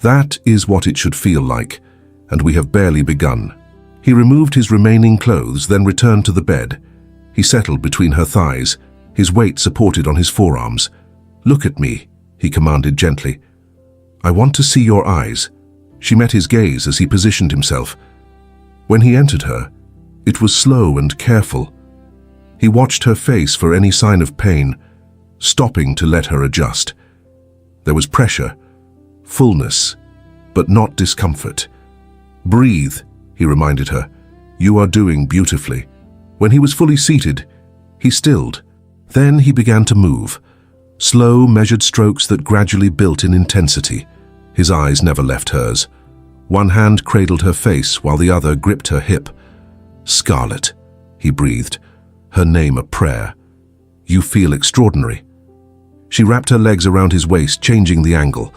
That is what it should feel like, and we have barely begun. He removed his remaining clothes, then returned to the bed. He settled between her thighs, his weight supported on his forearms. "Look at me," he commanded gently. "I want to see your eyes." She met his gaze as he positioned himself. When he entered her, it was slow and careful. He watched her face for any sign of pain, stopping to let her adjust. There was pressure, fullness, but not discomfort. "Breathe," he reminded her. "You are doing beautifully." When he was fully seated, he stilled. Then he began to move, slow, measured strokes that gradually built in intensity. His eyes never left hers. One hand cradled her face while the other gripped her hip. "Scarlet," he breathed, her name a prayer. "You feel extraordinary." She wrapped her legs around his waist, changing the angle.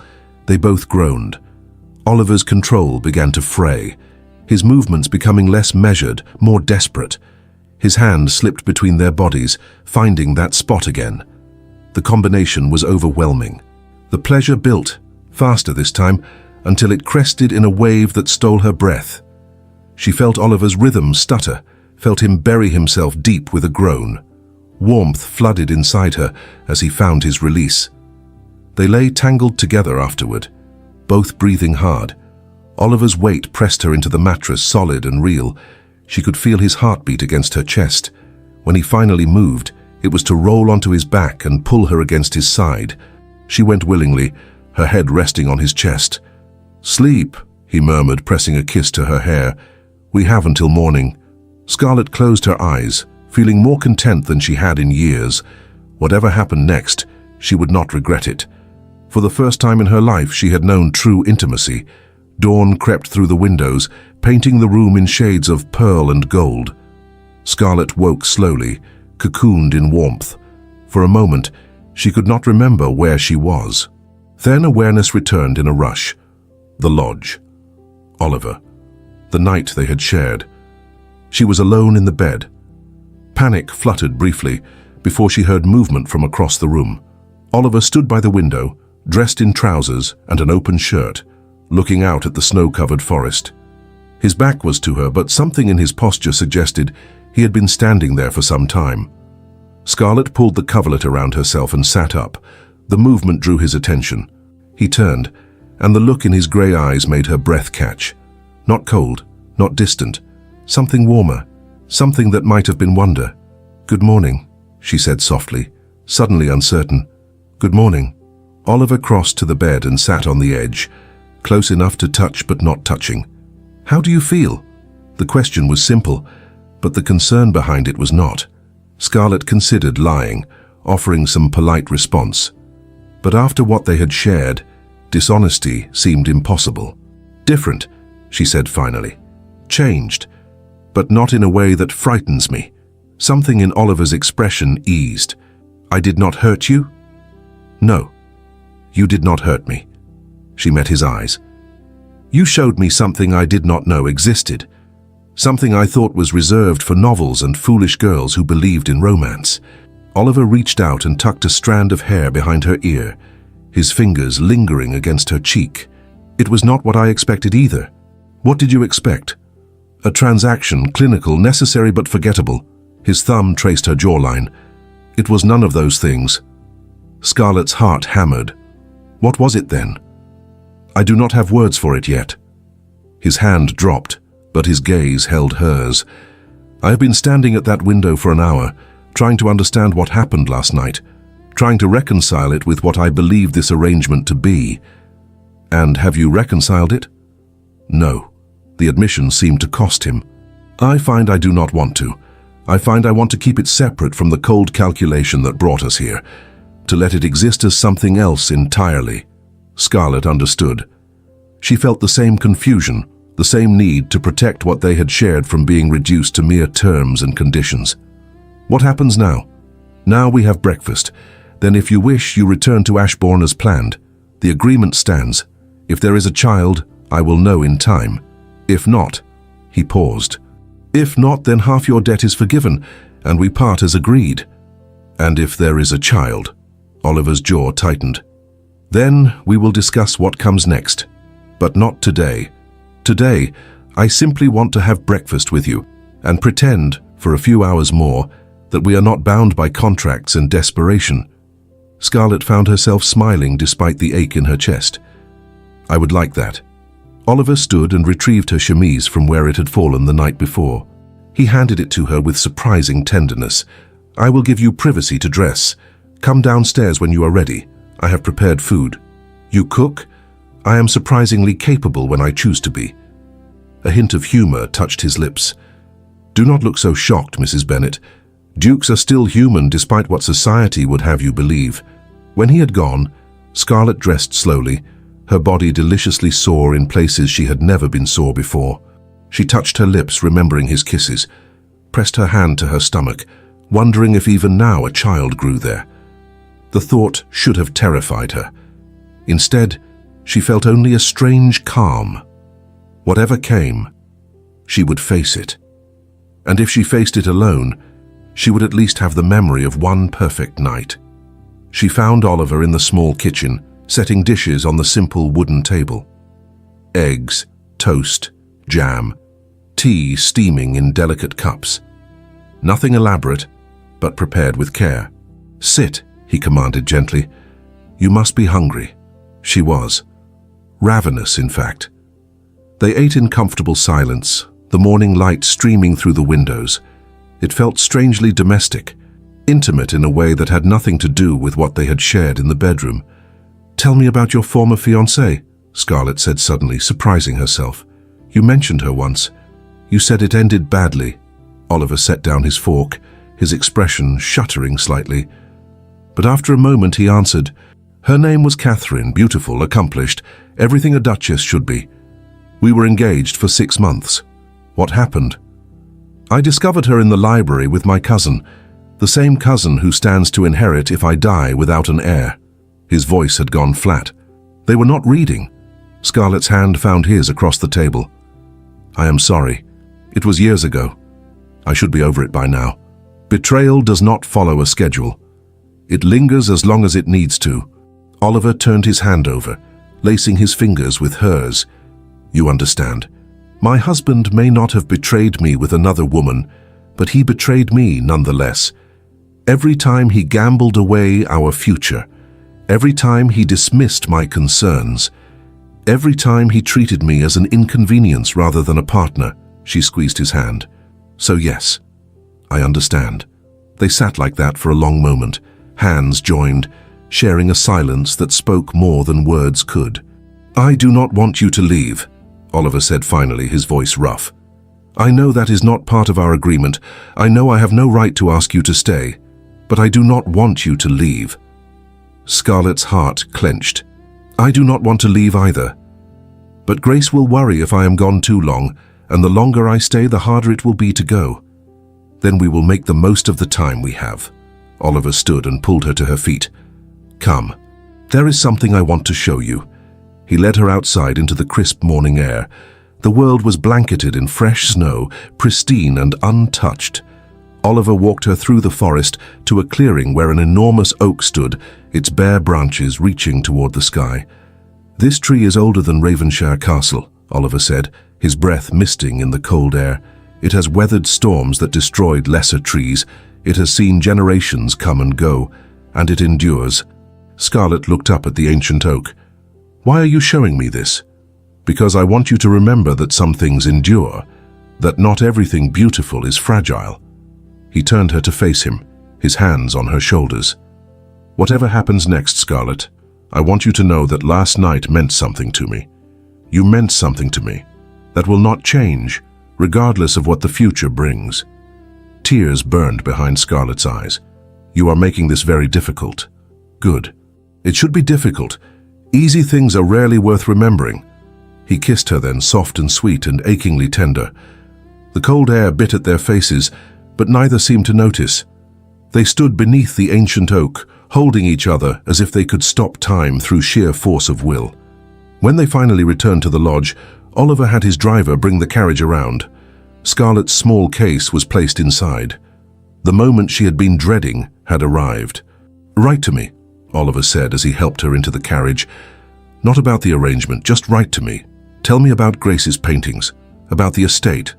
They both groaned. Oliver's control began to fray, his movements becoming less measured, more desperate. His hand slipped between their bodies, finding that spot again. The combination was overwhelming. The pleasure built, faster this time, until it crested in a wave that stole her breath. She felt Oliver's rhythm stutter, felt him bury himself deep with a groan. Warmth flooded inside her as he found his release. They lay tangled together afterward, both breathing hard. Oliver's weight pressed her into the mattress, solid and real. She could feel his heartbeat against her chest. When he finally moved, it was to roll onto his back and pull her against his side. She went willingly, her head resting on his chest. "Sleep," he murmured, pressing a kiss to her hair. "We have until morning." Scarlet closed her eyes, feeling more content than she had in years. Whatever happened next, she would not regret it. For the first time in her life, she had known true intimacy. Dawn crept through the windows, painting the room in shades of pearl and gold. Scarlet woke slowly, cocooned in warmth. For a moment, she could not remember where she was. Then awareness returned in a rush. The lodge. Oliver. The night they had shared. She was alone in the bed. Panic fluttered briefly before she heard movement from across the room. Oliver stood by the window, dressed in trousers and an open shirt, looking out at the snow-covered forest. His back was to her, but something in his posture suggested he had been standing there for some time. Scarlet pulled the coverlet around herself and sat up. The movement drew his attention. He turned, and the look in his grey eyes made her breath catch. Not cold, not distant, something warmer, something that might have been wonder. "Good morning," she said softly, suddenly uncertain. "Good morning." Oliver crossed to the bed and sat on the edge, close enough to touch but not touching. "How do you feel?" The question was simple, but the concern behind it was not. Scarlet considered lying, offering some polite response. But after what they had shared, dishonesty seemed impossible. "Different," she said finally. "Changed, but not in a way that frightens me." Something in Oliver's expression eased. "I did not hurt you?" "No, you did not hurt me." She met his eyes. "You showed me something I did not know existed. Something I thought was reserved for novels and foolish girls who believed in romance." Oliver reached out and tucked a strand of hair behind her ear, his fingers lingering against her cheek. "It was not what I expected either." "What did you expect?" "A transaction, clinical, necessary but forgettable." His thumb traced her jawline. "It was none of those things." Scarlet's heart hammered. "What was it then?" "I do not have words for it yet." His hand dropped, but his gaze held hers. "I have been standing at that window for an hour, trying to understand what happened last night, trying to reconcile it with what I believe this arrangement to be." "And have you reconciled it?" "No." The admission seemed to cost him. "I find I do not want to. I find I want to keep it separate from the cold calculation that brought us here, to let it exist as something else entirely." Scarlet understood. She felt the same confusion, the same need to protect what they had shared from being reduced to mere terms and conditions. "What happens now?" "Now we have breakfast. Then if you wish, you return to Ashbourne as planned. The agreement stands. If there is a child, I will know in time. If not," he paused. "If not, then half your debt is forgiven, and we part as agreed." "And if there is a child?" Oliver's jaw tightened. "Then we will discuss what comes next. But not today. Today, I simply want to have breakfast with you, and pretend, for a few hours more, that we are not bound by contracts and desperation." Scarlett found herself smiling despite the ache in her chest. "I would like that." Oliver stood and retrieved her chemise from where it had fallen the night before. He handed it to her with surprising tenderness. "I will give you privacy to dress. Come downstairs when you are ready. I have prepared food." "You cook?" "I am surprisingly capable when I choose to be." A hint of humor touched his lips. "Do not look so shocked, Mrs. Bennet. Dukes are still human despite what society would have you believe." When he had gone, Scarlett dressed slowly, her body deliciously sore in places she had never been sore before. She touched her lips, remembering his kisses, pressed her hand to her stomach, wondering if even now a child grew there. The thought should have terrified her. Instead, she felt only a strange calm. Whatever came, she would face it. And if she faced it alone, she would at least have the memory of one perfect night. She found Oliver in the small kitchen, setting dishes on the simple wooden table. Eggs, toast, jam, tea steaming in delicate cups. Nothing elaborate, but prepared with care. "Sit," he commanded gently. "You must be hungry." She was. Ravenous, in fact. They ate in comfortable silence, the morning light streaming through the windows. It felt strangely domestic, intimate in a way that had nothing to do with what they had shared in the bedroom. "Tell me about your former fiancée," Scarlett said suddenly, surprising herself. "You mentioned her once. You said it ended badly." Oliver set down his fork, his expression shuddering slightly. But after a moment he answered, "Her name was Catherine, beautiful, accomplished, everything a duchess should be. We were engaged for 6 months. What happened? I discovered her in the library with my cousin, the same cousin who stands to inherit if I die without an heir." His voice had gone flat. They were not reading. Scarlett's hand found his across the table. "I am sorry. It was years ago. I should be over it by now. Betrayal does not follow a schedule. It lingers as long as it needs to." Oliver turned his hand over, lacing his fingers with hers. "You understand. My husband may not have betrayed me with another woman, but he betrayed me nonetheless. Every time he gambled away our future, every time he dismissed my concerns, every time he treated me as an inconvenience rather than a partner." She squeezed his hand. "So yes, I understand." They sat like that for a long moment, hands joined, sharing a silence that spoke more than words could. "I do not want you to leave," Oliver said finally, his voice rough. "I know that is not part of our agreement. I know I have no right to ask you to stay, but I do not want you to leave." Scarlett's heart clenched. "I do not want to leave either. But Grace will worry if I am gone too long, and the longer I stay, the harder it will be to go. Then we will make the most of the time we have." Oliver stood and pulled her to her feet. "Come. There is something I want to show you." He led her outside into the crisp morning air. The world was blanketed in fresh snow, pristine and untouched. Oliver walked her through the forest to a clearing where an enormous oak stood, its bare branches reaching toward the sky. "This tree is older than Ravenshire Castle," Oliver said, his breath misting in the cold air. "It has weathered storms that destroyed lesser trees. It has seen generations come and go, and it endures." Scarlett looked up at the ancient oak. "Why are you showing me this?" "Because I want you to remember that some things endure, that not everything beautiful is fragile." He turned her to face him, his hands on her shoulders. "Whatever happens next, Scarlett, I want you to know that last night meant something to me. You meant something to me. That will not change, regardless of what the future brings." Tears burned behind Scarlett's eyes. "You are making this very difficult." "Good. It should be difficult. Easy things are rarely worth remembering." He kissed her then, soft and sweet and achingly tender. The cold air bit at their faces, but neither seemed to notice. They stood beneath the ancient oak, holding each other as if they could stop time through sheer force of will. When they finally returned to the lodge, Oliver had his driver bring the carriage around. Scarlett's small case was placed inside. The moment she had been dreading had arrived. "Write to me," Oliver said as he helped her into the carriage. "Not about the arrangement, just write to me. Tell me about Grace's paintings, about the estate,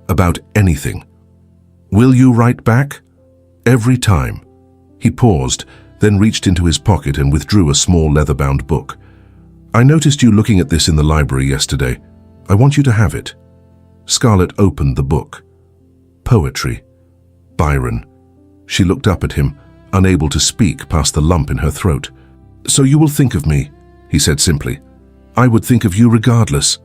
about anything." "Will you write back?" "Every time." He paused, then reached into his pocket and withdrew a small leather-bound book. "I noticed you looking at this in the library yesterday. I want you to have it." Scarlett opened the book. Poetry. Byron. She looked up at him, unable to speak past the lump in her throat. "So you will think of me," he said simply. "I would think of you regardless."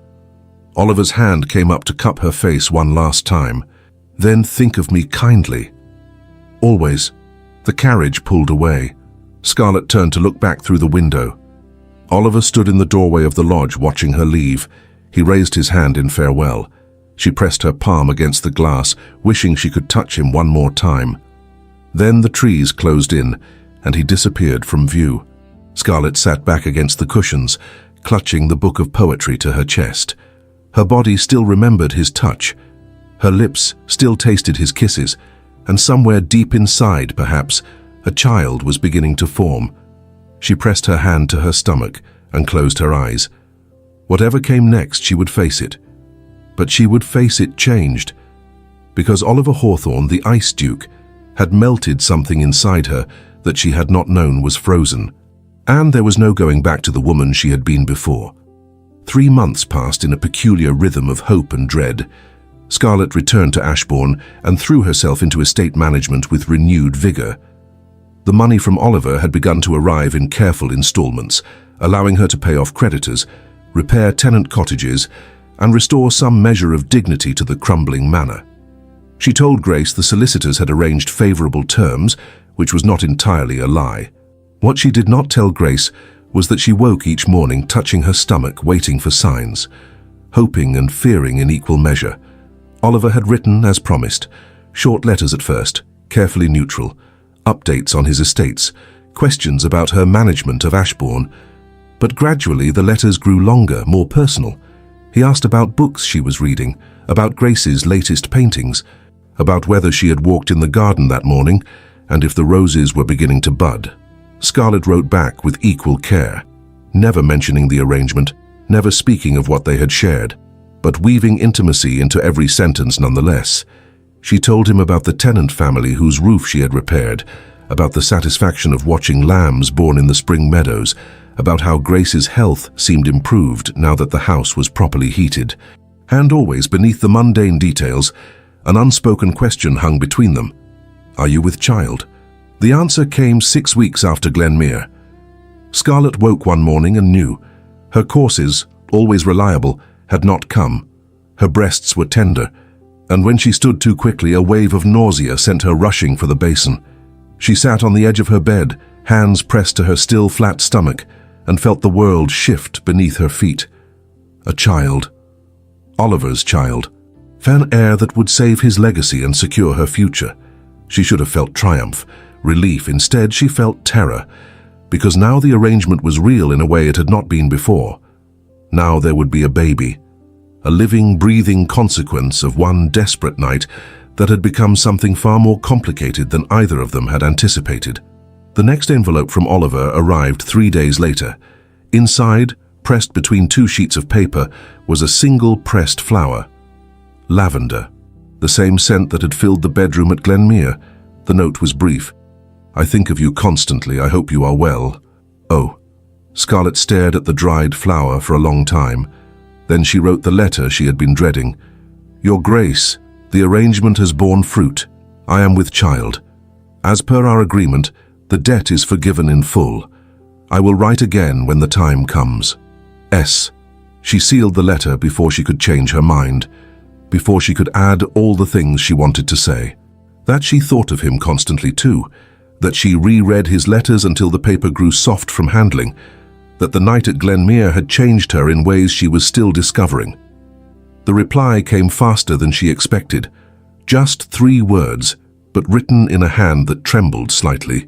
Oliver's hand came up to cup her face one last time. "Then think of me kindly." "Always." The carriage pulled away. Scarlett turned to look back through the window. Oliver stood in the doorway of the lodge watching her leave. He raised his hand in farewell. She pressed her palm against the glass, wishing she could touch him one more time. Then the trees closed in, and he disappeared from view. Scarlett sat back against the cushions, clutching the book of poetry to her chest. Her body still remembered his touch. Her lips still tasted his kisses, and somewhere deep inside, perhaps, a child was beginning to form. She pressed her hand to her stomach and closed her eyes. Whatever came next, she would face it. But she would face it changed, because Oliver Hawthorne, the Ice Duke, had melted something inside her that she had not known was frozen. And there was no going back to the woman she had been before. 3 months passed in a peculiar rhythm of hope and dread. Scarlett returned to Ashbourne and threw herself into estate management with renewed vigor. The money from Oliver had begun to arrive in careful installments, allowing her to pay off creditors, repair tenant cottages, and restore some measure of dignity to the crumbling manor. She told Grace the solicitors had arranged favorable terms, which was not entirely a lie. What she did not tell Grace was that she woke each morning touching her stomach, waiting for signs, hoping and fearing in equal measure. Oliver had written, as promised, short letters at first, carefully neutral, updates on his estates, questions about her management of Ashbourne. But gradually the letters grew longer, more personal. He asked about books she was reading, about Grace's latest paintings, about whether she had walked in the garden that morning, and if the roses were beginning to bud. Scarlett wrote back with equal care, never mentioning the arrangement, never speaking of what they had shared, but weaving intimacy into every sentence nonetheless. She told him about the tenant family whose roof she had repaired, about the satisfaction of watching lambs born in the spring meadows, about how Grace's health seemed improved now that the house was properly heated. And always, beneath the mundane details, an unspoken question hung between them. "Are you with child?" The answer came 6 weeks after Glenmere. Scarlett woke one morning and knew. Her courses, always reliable, had not come. Her breasts were tender, and when she stood too quickly, a wave of nausea sent her rushing for the basin. She sat on the edge of her bed, hands pressed to her still flat stomach, and felt the world shift beneath her feet. A child. Oliver's child. An heir that would save his legacy and secure her future. She should have felt triumph, relief. Instead, she felt terror, because now the arrangement was real in a way it had not been before. Now there would be a baby, a living, breathing consequence of one desperate night that had become something far more complicated than either of them had anticipated. The next envelope from Oliver arrived 3 days later. Inside, pressed between 2 sheets of paper, was a single pressed flower. Lavender, the same scent that had filled the bedroom at Glenmere. The note was brief. "I think of you constantly. I hope you are well. Oh." Scarlett stared at the dried flower for a long time. Then she wrote the letter she had been dreading. "Your Grace, the arrangement has borne fruit. I am with child. As per our agreement, the debt is forgiven in full. I will write again when the time comes. S." She sealed the letter before she could change her mind, before she could add all the things she wanted to say. That she thought of him constantly too, that she reread his letters until the paper grew soft from handling, that the night at Glenmere had changed her in ways she was still discovering. The reply came faster than she expected. Just 3 words, but written in a hand that trembled slightly.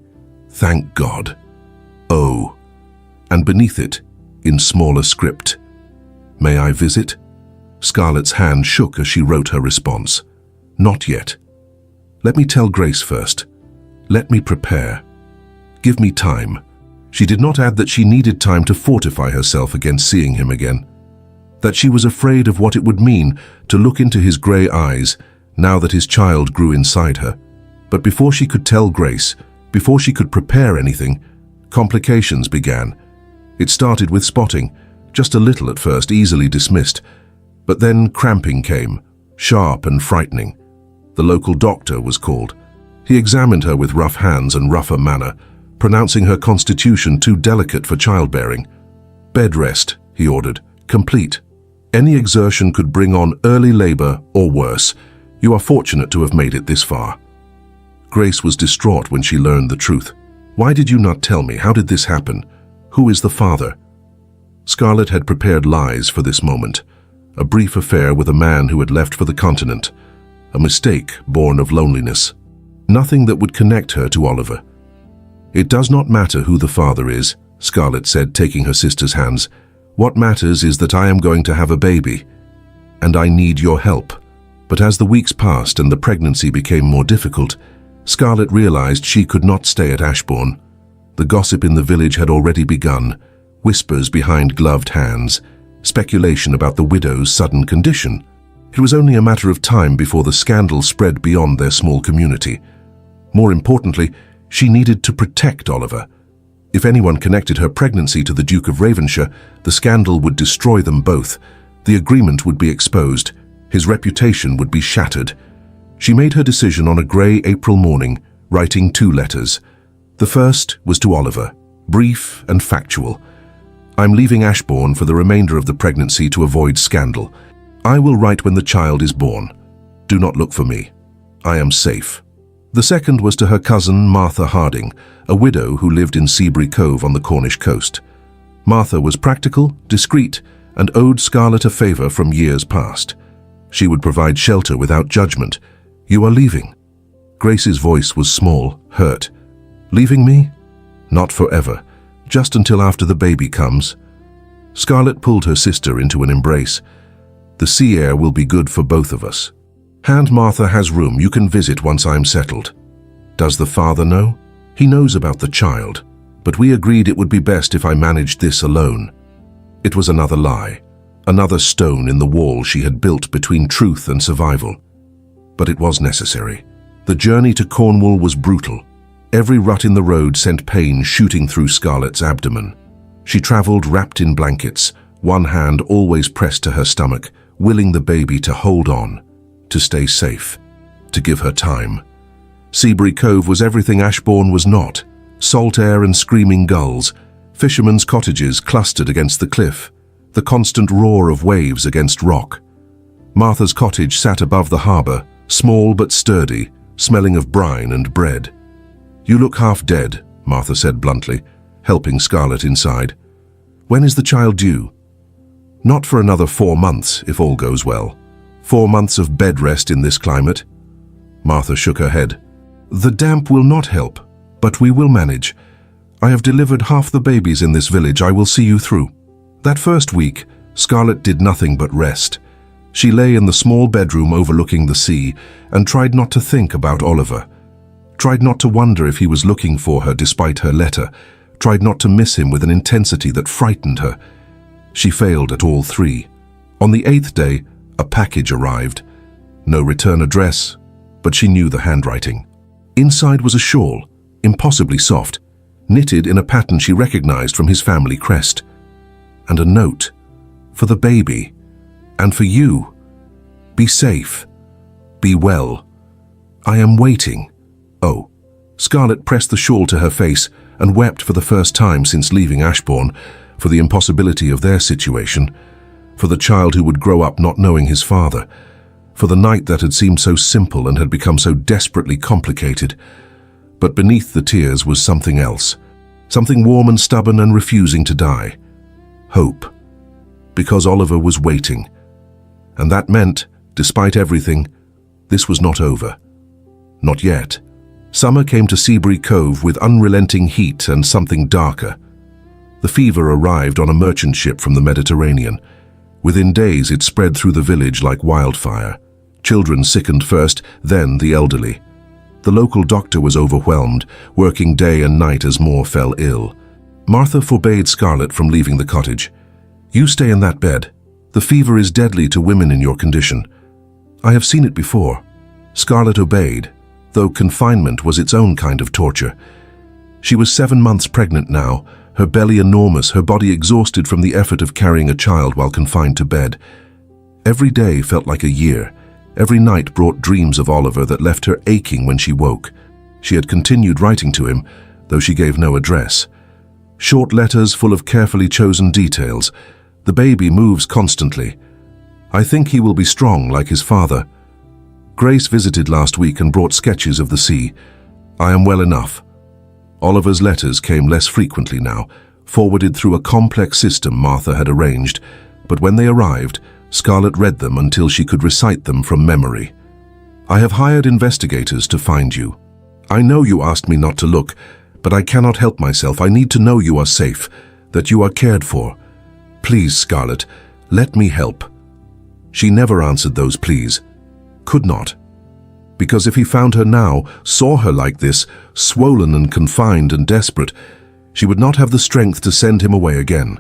"Thank God. Oh." And beneath it, in smaller script, "May I visit?" Scarlett's hand shook as she wrote her response. "Not yet. Let me tell Grace first. Let me prepare. Give me time." She did not add that she needed time to fortify herself against seeing him again, that she was afraid of what it would mean to look into his grey eyes now that his child grew inside her. But before she could tell Grace, Before she could prepare anything, complications began. It started with spotting, just a little at first, easily dismissed. But then cramping came, sharp and frightening. The local doctor was called. He examined her with rough hands and rougher manner, pronouncing her constitution too delicate for childbearing. "Bed rest," he ordered, "complete. Any exertion could bring on early labor or worse. You are fortunate to have made it this far." Grace was distraught when she learned the truth. "Why did you not tell me? How did this happen? Who is the father?" Scarlett had prepared lies for this moment. A brief affair with a man who had left for the continent. A mistake born of loneliness. Nothing that would connect her to Oliver. "It does not matter who the father is," Scarlett said, taking her sister's hands. "What matters is that I am going to have a baby, and I need your help." But as the weeks passed and the pregnancy became more difficult, Scarlett realized she could not stay at Ashbourne. The gossip in the village had already begun, whispers behind gloved hands, speculation about the widow's sudden condition. It was only a matter of time before the scandal spread beyond their small community. More importantly, she needed to protect Oliver. If anyone connected her pregnancy to the Duke of Ravenshire, the scandal would destroy them both. The agreement would be exposed. His reputation would be shattered. She made her decision on a grey April morning, writing 2 letters. The first was to Oliver, brief and factual. "I'm leaving Ashbourne for the remainder of the pregnancy to avoid scandal. I will write when the child is born. Do not look for me. I am safe." The second was to her cousin Martha Harding, a widow who lived in Seabury Cove on the Cornish coast. Martha was practical, discreet, and owed Scarlett a favour from years past. She would provide shelter without judgment. "You are leaving." Grace's voice was small, hurt. "Leaving me? Not forever. Just until after the baby comes." Scarlett pulled her sister into an embrace. "The sea air will be good for both of us. And Martha has room you can visit once I'm settled." "Does the father know?" "He knows about the child, but we agreed it would be best if I managed this alone." It was another lie, another stone in the wall she had built between truth and survival. But it was necessary. The journey to Cornwall was brutal. Every rut in the road sent pain shooting through Scarlett's abdomen. She traveled wrapped in blankets, one hand always pressed to her stomach, willing the baby to hold on, to stay safe, to give her time. Seabury Cove was everything Ashbourne was not. Salt air and screaming gulls, fishermen's cottages clustered against the cliff, the constant roar of waves against rock. Martha's cottage sat above the harbour, small but sturdy, smelling of brine and bread. "You look half dead," Martha said bluntly, helping Scarlett inside. "When is the child due?" "Not for another 4 months, if all goes well. 4 months of bed rest in this climate." Martha shook her head. "The damp will not help, but we will manage. I have delivered half the babies in this village. I will see you through." That first week, Scarlett did nothing but rest. She lay in the small bedroom overlooking the sea and tried not to think about Oliver. Tried not to wonder if he was looking for her despite her letter. Tried not to miss him with an intensity that frightened her. She failed at all 3. On the 8th day, a package arrived. No return address, but she knew the handwriting. Inside was a shawl, impossibly soft, knitted in a pattern she recognized from his family crest. And a note, "For the baby, and for you. Be safe. Be well. I am waiting." Oh. Scarlett pressed the shawl to her face and wept for the first time since leaving Ashbourne, for the impossibility of their situation, for the child who would grow up not knowing his father, for the night that had seemed so simple and had become so desperately complicated. But beneath the tears was something else, something warm and stubborn and refusing to die. Hope. Because Oliver was waiting. And that meant, despite everything, this was not over. Not yet. Summer came to Seabury Cove with unrelenting heat and something darker. The fever arrived on a merchant ship from the Mediterranean. Within days it spread through the village like wildfire. Children sickened first, then the elderly. The local doctor was overwhelmed, working day and night as more fell ill. Martha forbade Scarlett from leaving the cottage. "You stay in that bed. The fever is deadly to women in your condition." "I have seen it before." Scarlett obeyed, though confinement was its own kind of torture. She was 7 months pregnant now, her belly enormous, her body exhausted from the effort of carrying a child while confined to bed. Every day felt like a year. Every night brought dreams of Oliver that left her aching when she woke. She had continued writing to him, though she gave no address. Short letters full of carefully chosen details. The baby moves constantly. I think he will be strong like his father. Grace visited last week and brought sketches of the sea. I am well enough. Oliver's letters came less frequently now, forwarded through a complex system Martha had arranged, but when they arrived, Scarlett read them until she could recite them from memory. I have hired investigators to find you. I know you asked me not to look, but I cannot help myself. I need to know you are safe, that you are cared for. Please, Scarlett, let me help. She never answered those pleas. Could not. Because if he found her now, saw her like this, swollen and confined and desperate, she would not have the strength to send him away again.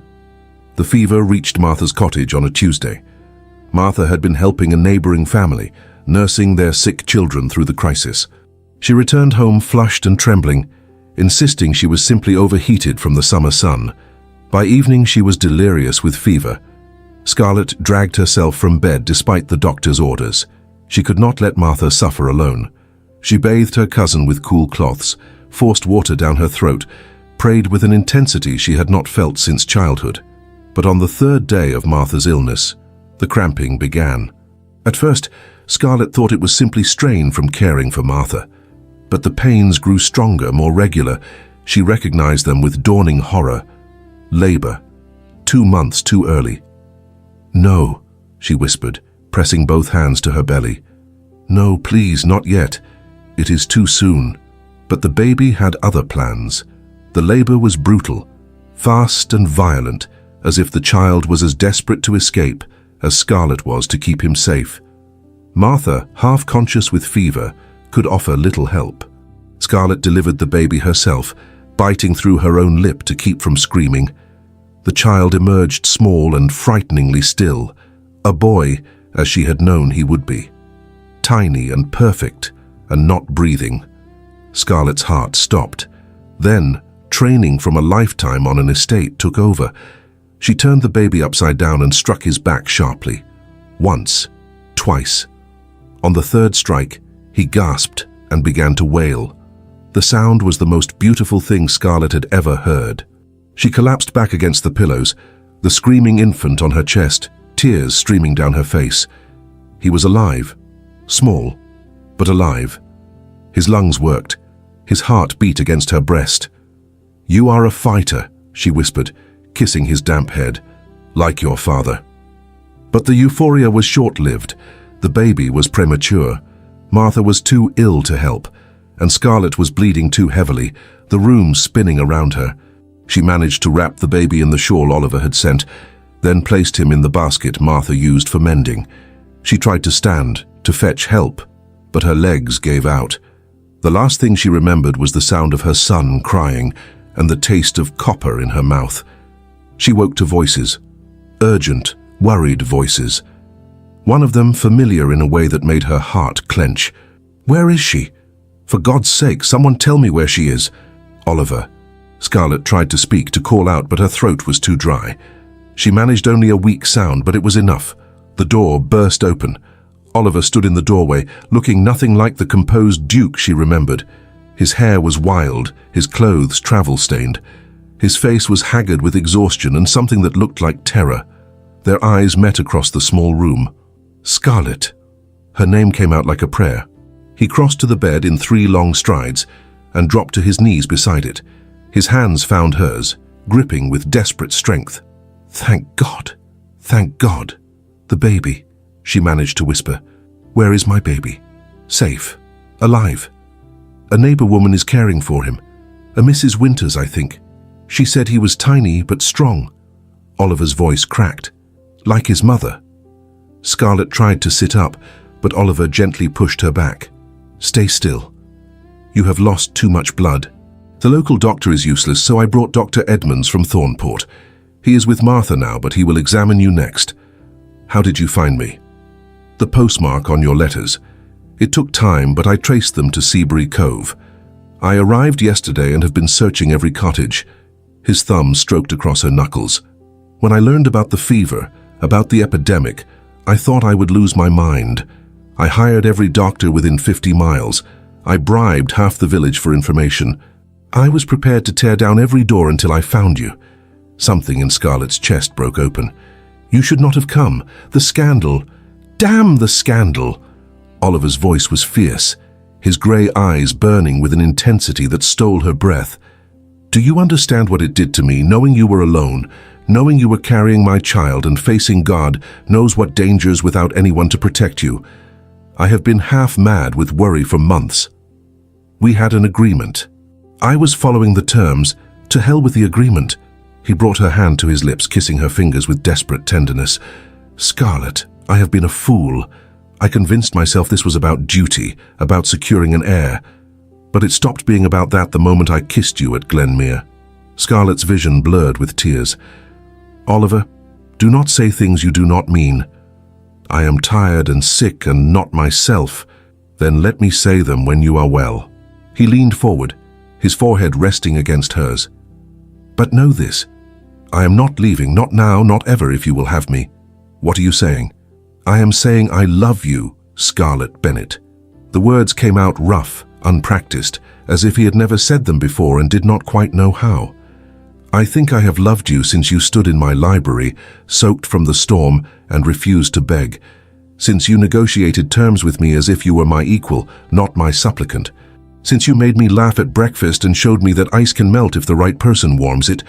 The fever reached Martha's cottage on a Tuesday. Martha had been helping a neighboring family, nursing their sick children through the crisis. She returned home flushed and trembling, insisting she was simply overheated from the summer sun. By evening she was delirious with fever. Scarlett dragged herself from bed despite the doctor's orders. She could not let Martha suffer alone. She bathed her cousin with cool cloths, forced water down her throat, prayed with an intensity she had not felt since childhood. But on the 3rd day of Martha's illness, the cramping began. At first, Scarlett thought it was simply strain from caring for Martha. But the pains grew stronger, more regular. She recognized them with dawning horror. Labor. 2 months too early. No, she whispered, pressing both hands to her belly. No, please, not yet. It is too soon. But the baby had other plans. The labor was brutal, fast and violent, as if the child was as desperate to escape as Scarlett was to keep him safe. Martha, half conscious with fever, could offer little help. Scarlett delivered the baby herself, biting through her own lip to keep from screaming. The child emerged small and frighteningly still, a boy as she had known he would be. Tiny and perfect, and not breathing. Scarlett's heart stopped. Then, training from a lifetime on an estate took over. She turned the baby upside down and struck his back sharply. Once, twice. On the 3rd strike, he gasped and began to wail. The sound was the most beautiful thing Scarlett had ever heard. She collapsed back against the pillows, the screaming infant on her chest, tears streaming down her face. He was alive, small, but alive. His lungs worked. His heart beat against her breast. "You are a fighter," she whispered, kissing his damp head, "like your father." But the euphoria was short-lived. The baby was premature. Martha was too ill to help, and Scarlett was bleeding too heavily, the room spinning around her. She managed to wrap the baby in the shawl Oliver had sent, then placed him in the basket Martha used for mending. She tried to stand, to fetch help, but her legs gave out. The last thing she remembered was the sound of her son crying and the taste of copper in her mouth. She woke to voices, urgent, worried voices. One of them familiar in a way that made her heart clench. "Where is she? For God's sake, someone tell me where she is." "Oliver." Scarlett tried to speak, to call out, but her throat was too dry. She managed only a weak sound, but it was enough. The door burst open. Oliver stood in the doorway, looking nothing like the composed Duke she remembered. His hair was wild, his clothes travel-stained. His face was haggard with exhaustion and something that looked like terror. Their eyes met across the small room. "Scarlett." Her name came out like a prayer. He crossed to the bed in 3 long strides and dropped to his knees beside it. His hands found hers, gripping with desperate strength. "Thank God, thank God. The baby," she managed to whisper. "Where is my baby? Safe, alive. A neighbor woman is caring for him. A Mrs. Winters, I think. She said he was tiny but strong." Oliver's voice cracked, like his mother. Scarlett tried to sit up, but Oliver gently pushed her back. "Stay still. You have lost too much blood. The local doctor is useless, so I brought Dr. Edmonds from Thornport. He is with Martha now, but he will examine you next. How did you find me?" "The postmark on your letters. It took time, but I traced them to Seabury Cove. I arrived yesterday and have been searching every cottage. His thumb stroked across her knuckles. When I learned about the fever, about the epidemic, I thought I would lose my mind. I hired every doctor within 50 miles. I bribed half the village for information. I was prepared to tear down every door until I found you. Something in Scarlett's chest broke open. You should not have come. The scandal. Damn the scandal! Oliver's voice was fierce, his grey eyes burning with an intensity that stole her breath. Do you understand what it did to me, knowing you were alone, knowing you were carrying my child and facing God knows what dangers without anyone to protect you? I have been half mad with worry for months. We had an agreement. I was following the terms. To hell with the agreement. He brought her hand to his lips, kissing her fingers with desperate tenderness. Scarlett, I have been a fool. I convinced myself this was about duty, about securing an heir. But it stopped being about that the moment I kissed you at Glenmere. Scarlett's vision blurred with tears. Oliver, do not say things you do not mean. I am tired and sick and not myself. Then let me say them when you are well. He leaned forward, his forehead resting against hers. But know this. I am not leaving, not now, not ever, if you will have me. What are you saying? I am saying I love you, Scarlett Bennett. The words came out rough, unpracticed, as if he had never said them before and did not quite know how. I think I have loved you since you stood in my library, soaked from the storm, and refused to beg. Since you negotiated terms with me as if you were my equal, not my supplicant. Since you made me laugh at breakfast and showed me that ice can melt if the right person warms it.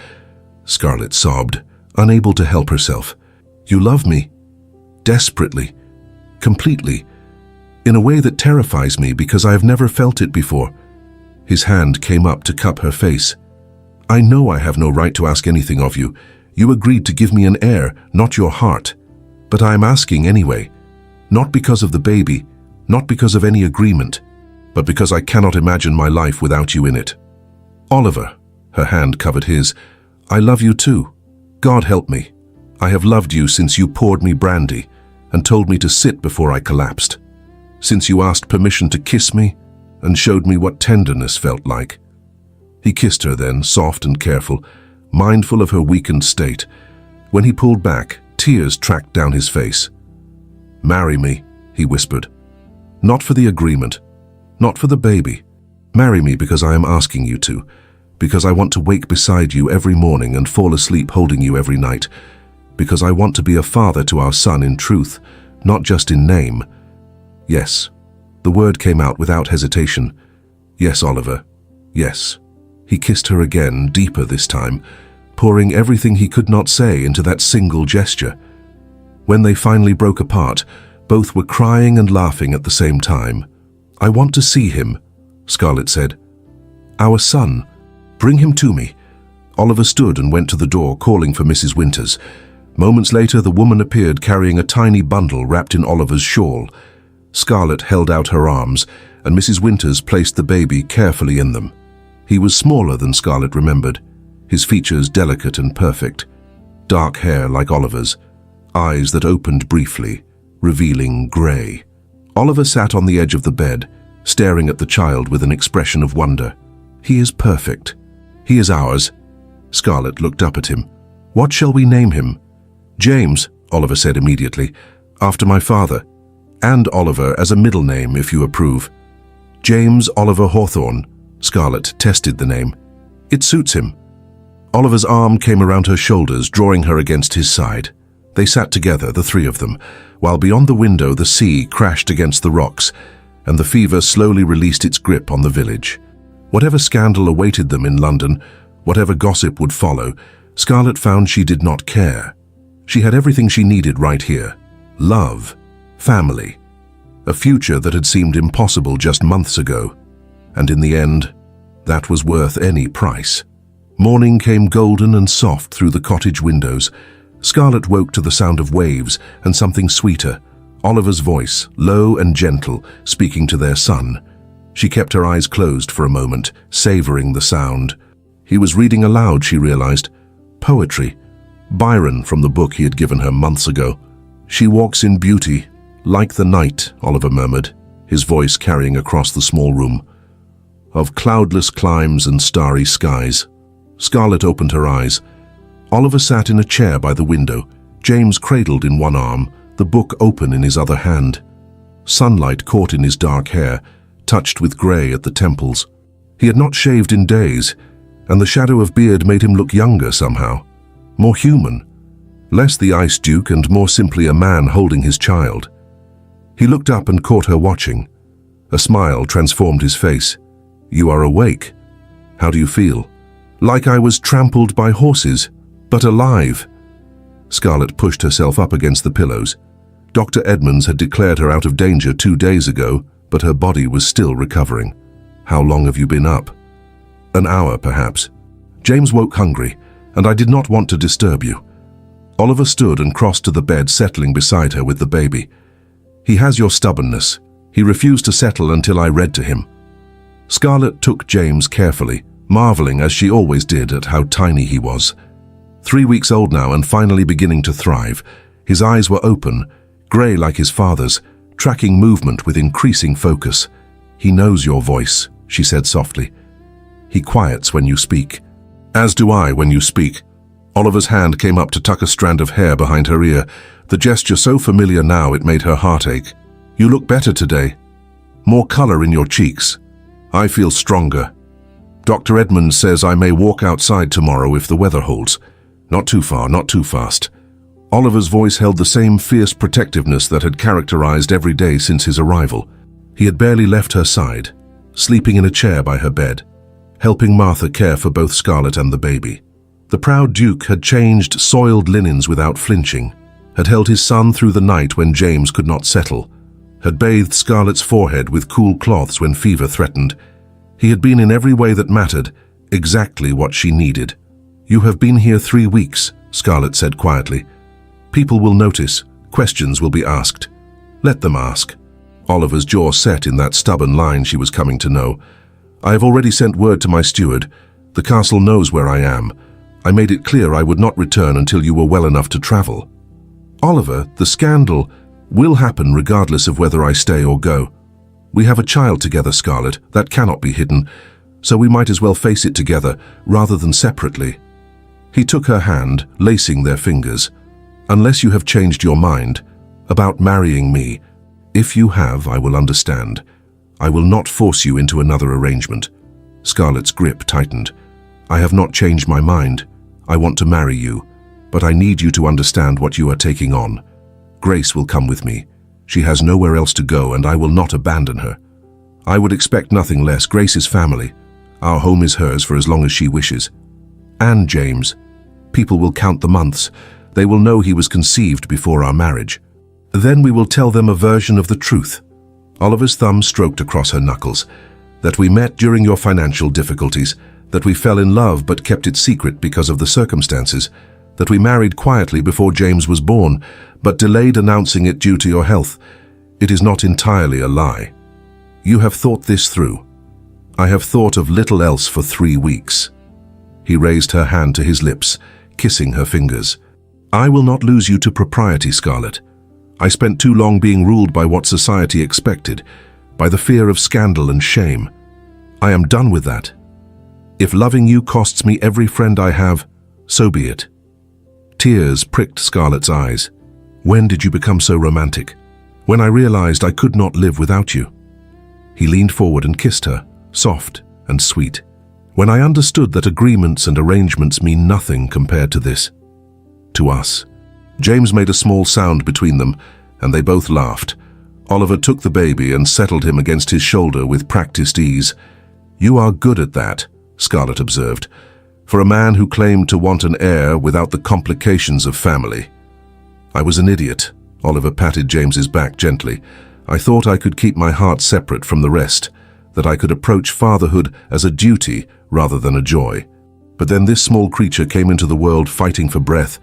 Scarlett sobbed, unable to help herself. You love me. Desperately. Completely. In a way that terrifies me because I have never felt it before. His hand came up to cup her face. I know I have no right to ask anything of you. You agreed to give me an heir, not your heart. But I am asking anyway. Not because of the baby, not because of any agreement, but because I cannot imagine my life without you in it. Oliver, her hand covered his, I love you too. God help me. I have loved you since you poured me brandy and told me to sit before I collapsed. Since you asked permission to kiss me and showed me what tenderness felt like. He kissed her then, soft and careful, mindful of her weakened state. When he pulled back, tears tracked down his face. Marry me, he whispered. Not for the agreement, not for the baby. Marry me because I am asking you to, because I want to wake beside you every morning and fall asleep holding you every night, because I want to be a father to our son in truth, not just in name. Yes, the word came out without hesitation. Yes, Oliver, yes. He kissed her again, deeper this time, pouring everything he could not say into that single gesture. When they finally broke apart, both were crying and laughing at the same time. I want to see him, Scarlett said. Our son. Bring him to me. Oliver stood and went to the door, calling for Mrs. Winters. Moments later, the woman appeared carrying a tiny bundle wrapped in Oliver's shawl. Scarlett held out her arms, and Mrs. Winters placed the baby carefully in them. He was smaller than Scarlett remembered, his features delicate and perfect, dark hair like Oliver's, eyes that opened briefly, revealing grey. Oliver sat on the edge of the bed, staring at the child with an expression of wonder. He is perfect. He is ours. Scarlett looked up at him. What shall we name him? James, Oliver said immediately, after my father, and Oliver as a middle name if you approve. James Oliver Hawthorne. Scarlett tested the name. It suits him. Oliver's arm came around her shoulders, drawing her against his side. They sat together, the three of them, while beyond the window the sea crashed against the rocks, and the fever slowly released its grip on the village. Whatever scandal awaited them in London, whatever gossip would follow, Scarlett found she did not care. She had everything she needed right here. Love, family, a future that had seemed impossible just months ago. And in the end, that was worth any price. Morning came golden and soft through the cottage windows. Scarlett woke to the sound of waves and something sweeter, Oliver's voice, low and gentle, speaking to their son. She kept her eyes closed for a moment, savoring the sound. He was reading aloud, she realized. Poetry. Byron from the book he had given her months ago. She walks in beauty, like the night, Oliver murmured, his voice carrying across the small room. of cloudless climes and starry skies. Scarlett opened her eyes. Oliver sat in a chair by the window, James cradled in one arm, the book open in his other hand. Sunlight caught in his dark hair, touched with grey at the temples. He had not shaved in days, and the shadow of beard made him look younger somehow, more human, less the Ice Duke and more simply a man holding his child. He looked up and caught her watching. A smile transformed his face. "You are awake. How do you feel?" "Like I was trampled by horses, but alive." Scarlett pushed herself up against the pillows. Dr. Edmonds had declared her out of danger 2 days ago, but her body was still recovering. "How long have you been up?" "An hour, perhaps." "James woke hungry, and I did not want to disturb you." Oliver stood and crossed to the bed, settling beside her with the baby. "He has your stubbornness. He refused to settle until I read to him." Scarlett took James carefully, marveling as she always did at how tiny he was. 3 weeks old now and finally beginning to thrive. His eyes were open, grey like his father's, tracking movement with increasing focus. "He knows your voice," she said softly. "He quiets when you speak." "As do I when you speak." Oliver's hand came up to tuck a strand of hair behind her ear, the gesture so familiar now it made her heart ache. "You look better today. More color in your cheeks. I feel stronger. Dr. Edmonds says I may walk outside tomorrow if the weather holds. Not too far, not too fast." Oliver's voice held the same fierce protectiveness that had characterized every day since his arrival. He had barely left her side, sleeping in a chair by her bed, helping Martha care for both Scarlett and the baby. The proud Duke had changed soiled linens without flinching, had held his son through the night when James could not settle, had bathed Scarlett's forehead with cool cloths when fever threatened. He had been in every way that mattered, exactly what she needed. "You have been here 3 weeks, Scarlett said quietly. "People will notice, questions will be asked. Let them ask." Oliver's jaw set in that stubborn line she was coming to know. "I have already sent word to my steward. The castle knows where I am. I made it clear I would not return until you were well enough to travel." "Oliver, the scandal will happen regardless of whether I stay or go. We have a child together, Scarlett, that cannot be hidden, so we might as well face it together rather than separately." He took her hand, lacing their fingers. "Unless you have changed your mind about marrying me. If you have, I will understand. I will not force you into another arrangement." Scarlett's grip tightened. "I have not changed my mind. I want to marry you, but I need you to understand what you are taking on. Grace will come with me. She has nowhere else to go, and I will not abandon her. I would expect nothing less. Grace is family. Our home is hers for as long as she wishes. And James. People will count the months. They will know he was conceived before our marriage. Then we will tell them a version of the truth." Oliver's thumb stroked across her knuckles. "That we met during your financial difficulties, that we fell in love but kept it secret because of the circumstances, that we married quietly before James was born, but delayed announcing it due to your health. It is not entirely a lie. You have thought this through. I have thought of little else for 3 weeks." He raised her hand to his lips, kissing her fingers. "I will not lose you to propriety, Scarlett. I spent too long being ruled by what society expected, by the fear of scandal and shame. I am done with that. If loving you costs me every friend I have, so be it." Tears pricked Scarlett's eyes. "When did you become so romantic?" "When I realized I could not live without you." He leaned forward and kissed her, soft and sweet. "When I understood that agreements and arrangements mean nothing compared to this. To us." James made a small sound between them, and they both laughed. Oliver took the baby and settled him against his shoulder with practiced ease. "You are good at that," Scarlett observed, "for a man who claimed to want an heir without the complications of family." "I was an idiot." Oliver patted James's back gently. "I thought I could keep my heart separate from the rest, that I could approach fatherhood as a duty rather than a joy. But then this small creature came into the world fighting for breath,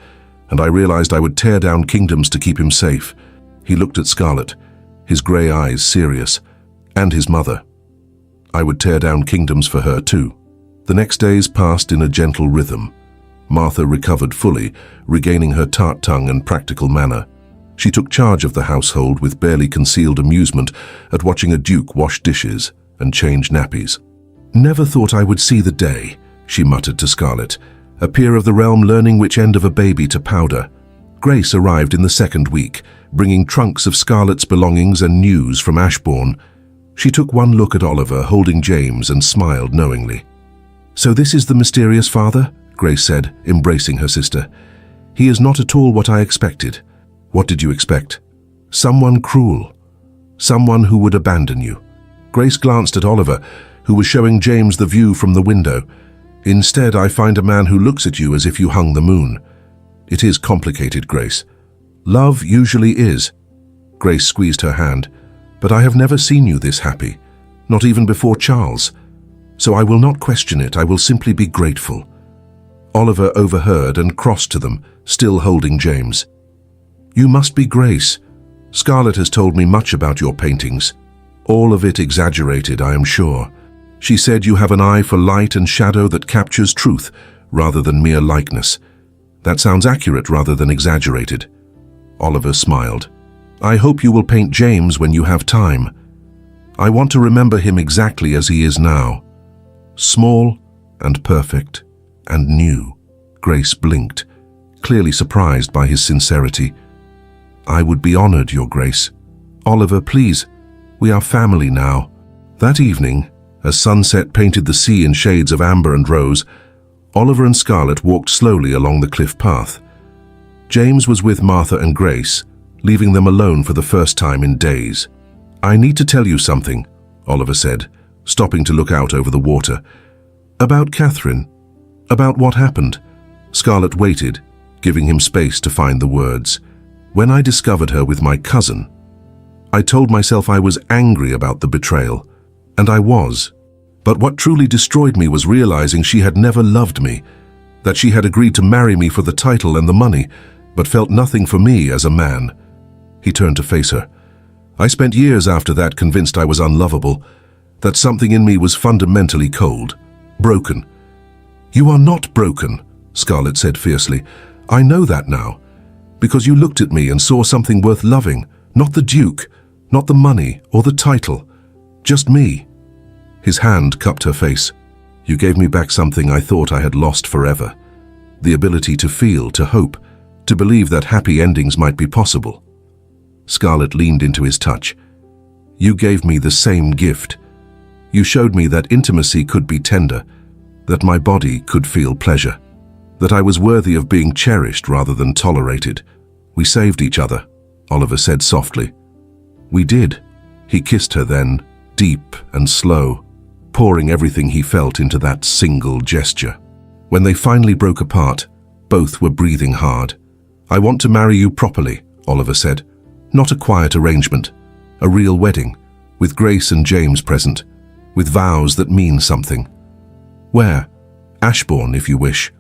and I realized I would tear down kingdoms to keep him safe." He looked at Scarlett, his grey eyes serious, "and his mother. I would tear down kingdoms for her too." The next days passed in a gentle rhythm. Martha recovered fully, regaining her tart tongue and practical manner. She took charge of the household with barely concealed amusement at watching a duke wash dishes and change nappies. Never thought I would see the day, she muttered to Scarlett, a peer of the realm learning which end of a baby to powder. Grace arrived in the second week, bringing trunks of Scarlett's belongings and news from Ashbourne. She took one look at Oliver holding James and smiled knowingly. "So this is the mysterious father?" Grace said, embracing her sister. "He is not at all what I expected." "What did you expect?" "Someone cruel. Someone who would abandon you." Grace glanced at Oliver, who was showing James the view from the window. "Instead, I find a man who looks at you as if you hung the moon." "It is complicated, Grace." "Love usually is." Grace squeezed her hand. "But I have never seen you this happy, not even before Charles. So I will not question it, I will simply be grateful." Oliver overheard and crossed to them, still holding James. "You must be Grace. Scarlett has told me much about your paintings. All of it exaggerated, I am sure. She said you have an eye for light and shadow that captures truth rather than mere likeness. That sounds accurate rather than exaggerated." Oliver smiled. "I hope you will paint James when you have time. I want to remember him exactly as he is now. Small and perfect and new." Grace blinked, clearly surprised by his sincerity. "I would be honored, Your Grace." "Oliver, please, we are family now." That evening, as sunset painted the sea in shades of amber and rose, Oliver and Scarlett walked slowly along the cliff path. James was with Martha and Grace, leaving them alone for the first time in days. "I need to tell you something," Oliver said, stopping to look out over the water. "About Catherine. About what happened." Scarlett waited, giving him space to find the words. "When I discovered her with my cousin, I told myself I was angry about the betrayal, and I was. But what truly destroyed me was realizing she had never loved me, that she had agreed to marry me for the title and the money, but felt nothing for me as a man." He turned to face her. "I spent years after that convinced I was unlovable, that something in me was fundamentally cold, broken." "You are not broken," Scarlett said fiercely. "I know that now, because you looked at me and saw something worth loving, not the Duke, not the money or the title, just me." His hand cupped her face. "You gave me back something I thought I had lost forever. The ability to feel, to hope, to believe that happy endings might be possible." Scarlett leaned into his touch. "You gave me the same gift. You showed me that intimacy could be tender, that my body could feel pleasure, that I was worthy of being cherished rather than tolerated. We saved each other," Oliver said softly. "We did." He kissed her then, deep and slow, pouring everything he felt into that single gesture. When they finally broke apart, both were breathing hard. "I want to marry you properly," Oliver said. "Not a quiet arrangement, a real wedding, with Grace and James present, with vows that mean something." "Where?" "Ashbourne, if you wish.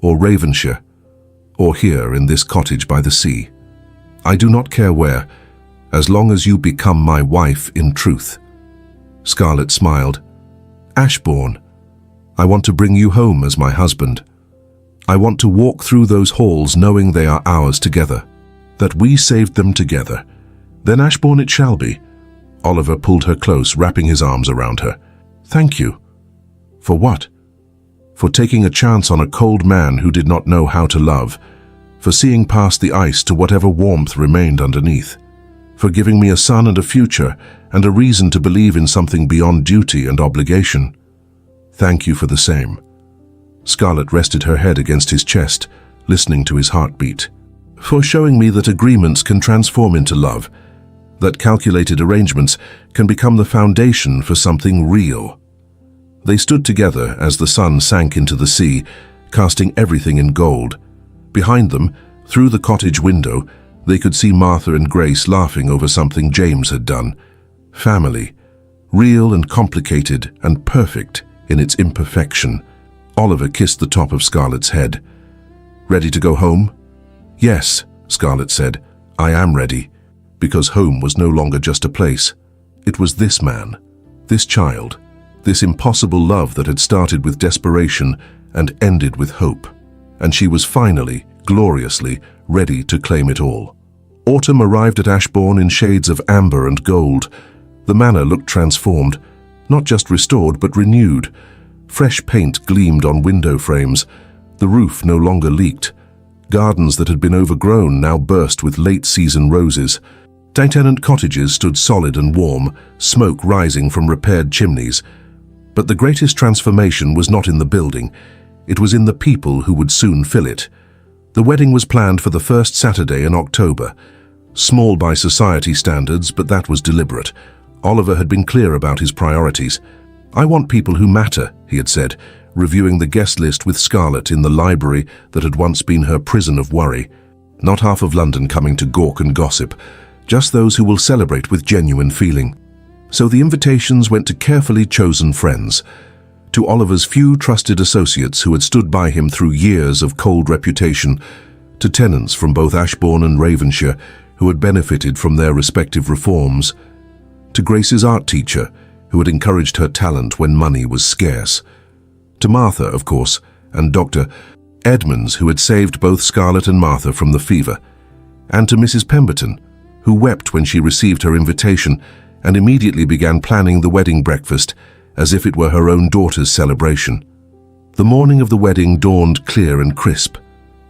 Or Ravenshire. Or here in this cottage by the sea. I do not care where, as long as you become my wife in truth." Scarlett smiled. "Ashbourne. I want to bring you home as my husband. I want to walk through those halls knowing they are ours together, that we saved them together. Then Ashbourne it shall be." Oliver pulled her close, wrapping his arms around her. "Thank you." "For what?" "For taking a chance on a cold man who did not know how to love, for seeing past the ice to whatever warmth remained underneath, for giving me a son and a future and a reason to believe in something beyond duty and obligation." "Thank you for the same." Scarlett rested her head against his chest, listening to his heartbeat. "For showing me that agreements can transform into love, that calculated arrangements can become the foundation for something real." They stood together as the sun sank into the sea, casting everything in gold. Behind them, through the cottage window, they could see Martha and Grace laughing over something James had done. Family, real and complicated and perfect in its imperfection. Oliver kissed the top of Scarlett's head. "Ready to go home?" "Yes," Scarlett said. "I am ready." Because home was no longer just a place. It was this man, this child, this impossible love that had started with desperation and ended with hope. And she was finally, gloriously, ready to claim it all. Autumn arrived at Ashbourne in shades of amber and gold. The manor looked transformed. Not just restored, but renewed. Fresh paint gleamed on window frames. The roof no longer leaked. Gardens that had been overgrown now burst with late-season roses. Tenant cottages stood solid and warm, smoke rising from repaired chimneys. But the greatest transformation was not in the building. It was in the people who would soon fill it. The wedding was planned for the first Saturday in October. Small by society standards, but that was deliberate. Oliver had been clear about his priorities. "I want people who matter," he had said, reviewing the guest list with Scarlett in the library that had once been her prison of worry. Not half of London coming to gawk and gossip, just those who will celebrate with genuine feeling. So the invitations went to carefully chosen friends, to Oliver's few trusted associates who had stood by him through years of cold reputation, to tenants from both Ashbourne and Ravenshire who had benefited from their respective reforms, to Grace's art teacher who had encouraged her talent when money was scarce, to Martha, of course, and Dr. Edmonds, who had saved both Scarlett and Martha from the fever, and to Mrs. Pemberton, who wept when she received her invitation and immediately began planning the wedding breakfast as if it were her own daughter's celebration. The morning of the wedding dawned clear and crisp.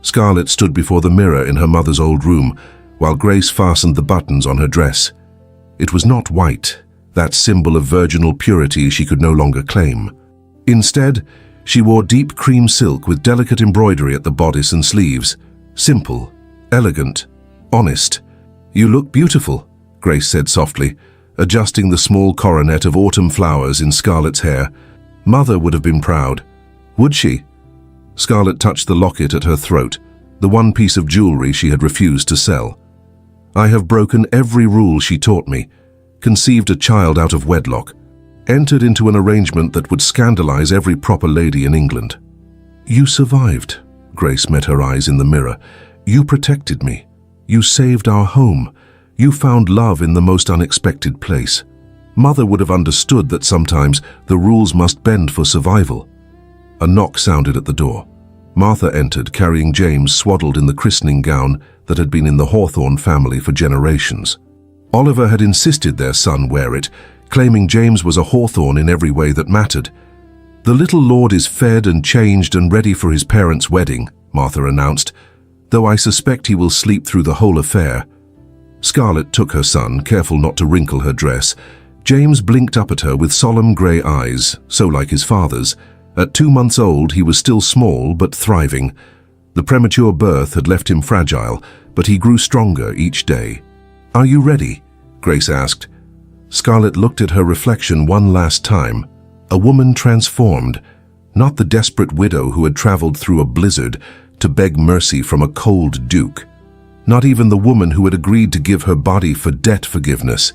Scarlett stood before the mirror in her mother's old room, while Grace fastened the buttons on her dress. It was not white, that symbol of virginal purity she could no longer claim. Instead, she wore deep cream silk with delicate embroidery at the bodice and sleeves. Simple, elegant, honest. "You look beautiful," Grace said softly, adjusting the small coronet of autumn flowers in Scarlett's hair. Mother would have been proud. Would she? Scarlett touched the locket at her throat, the one piece of jewelry she had refused to sell. "I have broken every rule she taught me, conceived a child out of wedlock, entered into an arrangement that would scandalize every proper lady in England." "You survived," Grace met her eyes in the mirror. "You protected me. You saved our home. You found love in the most unexpected place." Mother would have understood that sometimes the rules must bend for survival. A knock sounded at the door. Martha entered, carrying James swaddled in the christening gown that had been in the Hawthorne family for generations. Oliver had insisted their son wear it, claiming James was a Hawthorne in every way that mattered. "The little lord is fed and changed and ready for his parents' wedding," Martha announced, "though I suspect he will sleep through the whole affair." Scarlett took her son, careful not to wrinkle her dress. James blinked up at her with solemn grey eyes, so like his father's. At 2 months old, he was still small but thriving. The premature birth had left him fragile, but he grew stronger each day. "Are you ready?" Grace asked. Scarlett looked at her reflection one last time. A woman transformed, not the desperate widow who had traveled through a blizzard to beg mercy from a cold duke. Not even the woman who had agreed to give her body for debt forgiveness.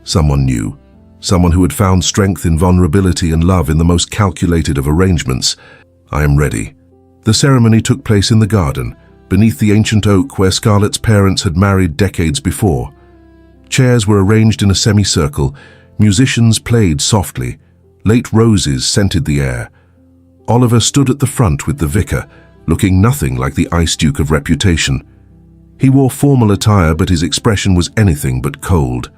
Someone new. Someone who had found strength in vulnerability and love in the most calculated of arrangements. "I am ready." The ceremony took place in the garden, beneath the ancient oak where Scarlett's parents had married decades before. Chairs were arranged in a semicircle. Musicians played softly. Late roses scented the air. Oliver stood at the front with the vicar, looking nothing like the Ice Duke of reputation. He wore formal attire, but his expression was anything but cold.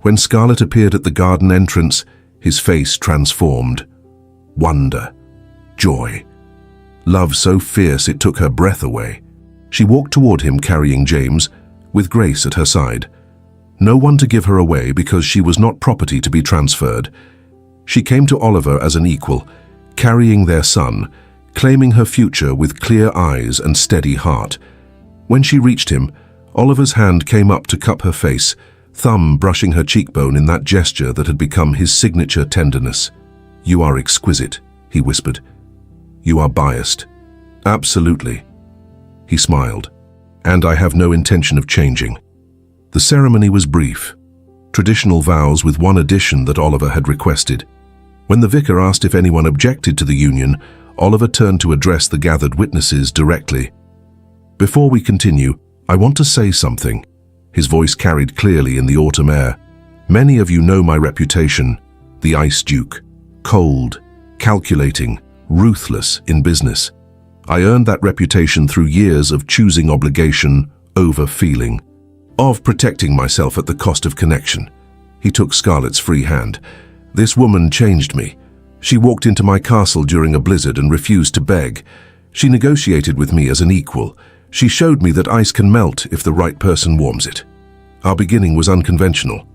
When Scarlett appeared at the garden entrance, his face transformed. Wonder. Joy. Love so fierce it took her breath away. She walked toward him carrying James, with Grace at her side. No one to give her away because she was not property to be transferred. She came to Oliver as an equal, carrying their son, claiming her future with clear eyes and steady heart. When she reached him, Oliver's hand came up to cup her face, thumb brushing her cheekbone in that gesture that had become his signature tenderness. "You are exquisite," he whispered. "You are biased." "Absolutely." He smiled. "And I have no intention of changing." The ceremony was brief. Traditional vows with one addition that Oliver had requested. When the vicar asked if anyone objected to the union, Oliver turned to address the gathered witnesses directly. "Before we continue, I want to say something." His voice carried clearly in the autumn air. "Many of you know my reputation, the Ice Duke. Cold, calculating, ruthless in business. I earned that reputation through years of choosing obligation over feeling, of protecting myself at the cost of connection." He took Scarlett's free hand. This woman changed me. She walked into my castle during a blizzard and refused to beg. She negotiated with me as an equal. She showed me that ice can melt if the right person warms it. Our beginning was unconventional.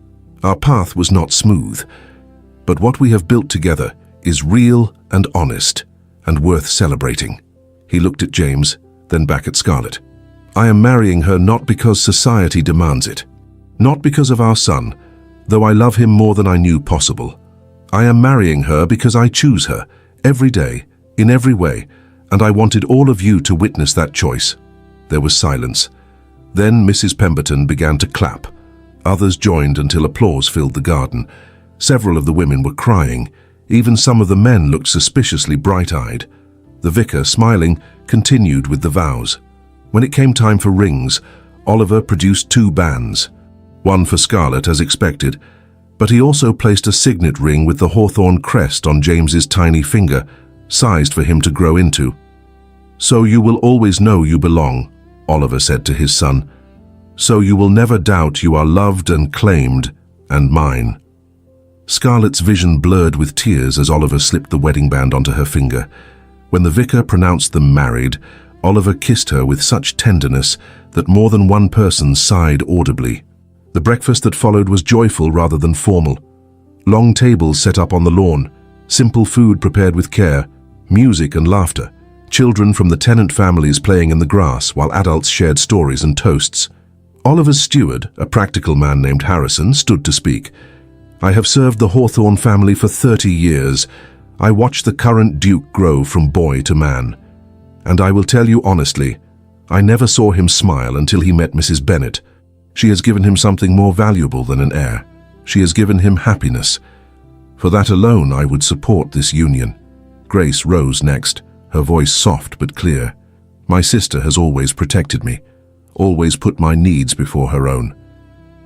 Our path was not smooth. But what we have built together is real and honest and worth celebrating. He looked at James, then back at Scarlett. I am marrying her not because society demands it. Not because of our son, though I love him more than I knew possible. I am marrying her because I choose her, every day, in every way, and I wanted all of you to witness that choice. There was silence. Then Mrs. Pemberton began to clap. Others joined until applause filled the garden. Several of the women were crying. Even some of the men looked suspiciously bright-eyed. The vicar, smiling, continued with the vows. When it came time for rings, Oliver produced 2 bands. One for Scarlett, as expected, but he also placed a signet ring with the hawthorn crest on James's tiny finger, sized for him to grow into. "So you will always know you belong," Oliver said to his son. "So you will never doubt you are loved and claimed, and mine." Scarlett's vision blurred with tears as Oliver slipped the wedding band onto her finger. When the vicar pronounced them married, Oliver kissed her with such tenderness that more than one person sighed audibly. The breakfast that followed was joyful rather than formal. Long tables set up on the lawn, simple food prepared with care, music and laughter, children from the tenant families playing in the grass while adults shared stories and toasts. Oliver's steward, a practical man named Harrison, stood to speak. "I have served the Hawthorne family for 30 years. I watched the current Duke grow from boy to man. And I will tell you honestly, I never saw him smile until he met Mrs. Bennet. She has given him something more valuable than an heir. She has given him happiness. For that alone, I would support this union." Grace rose next, her voice soft but clear. "My sister has always protected me, always put my needs before her own.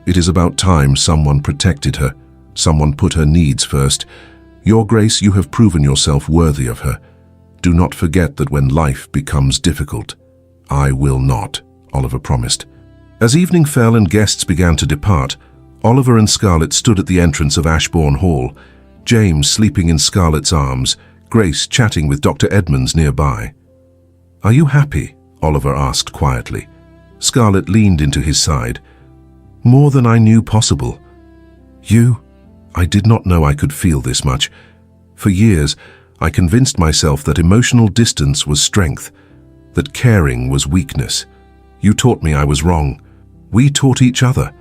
It is about time someone protected her, someone put her needs first. Your Grace, you have proven yourself worthy of her. Do not forget that when life becomes difficult." "I will not," Oliver promised. As evening fell and guests began to depart, Oliver and Scarlett stood at the entrance of Ashbourne Hall, James sleeping in Scarlett's arms, Grace chatting with Dr. Edmonds nearby. "Are you happy?" Oliver asked quietly. Scarlett leaned into his side. "More than I knew possible." "You? I did not know I could feel this much. For years, I convinced myself that emotional distance was strength, that caring was weakness. You taught me I was wrong. We taught each other."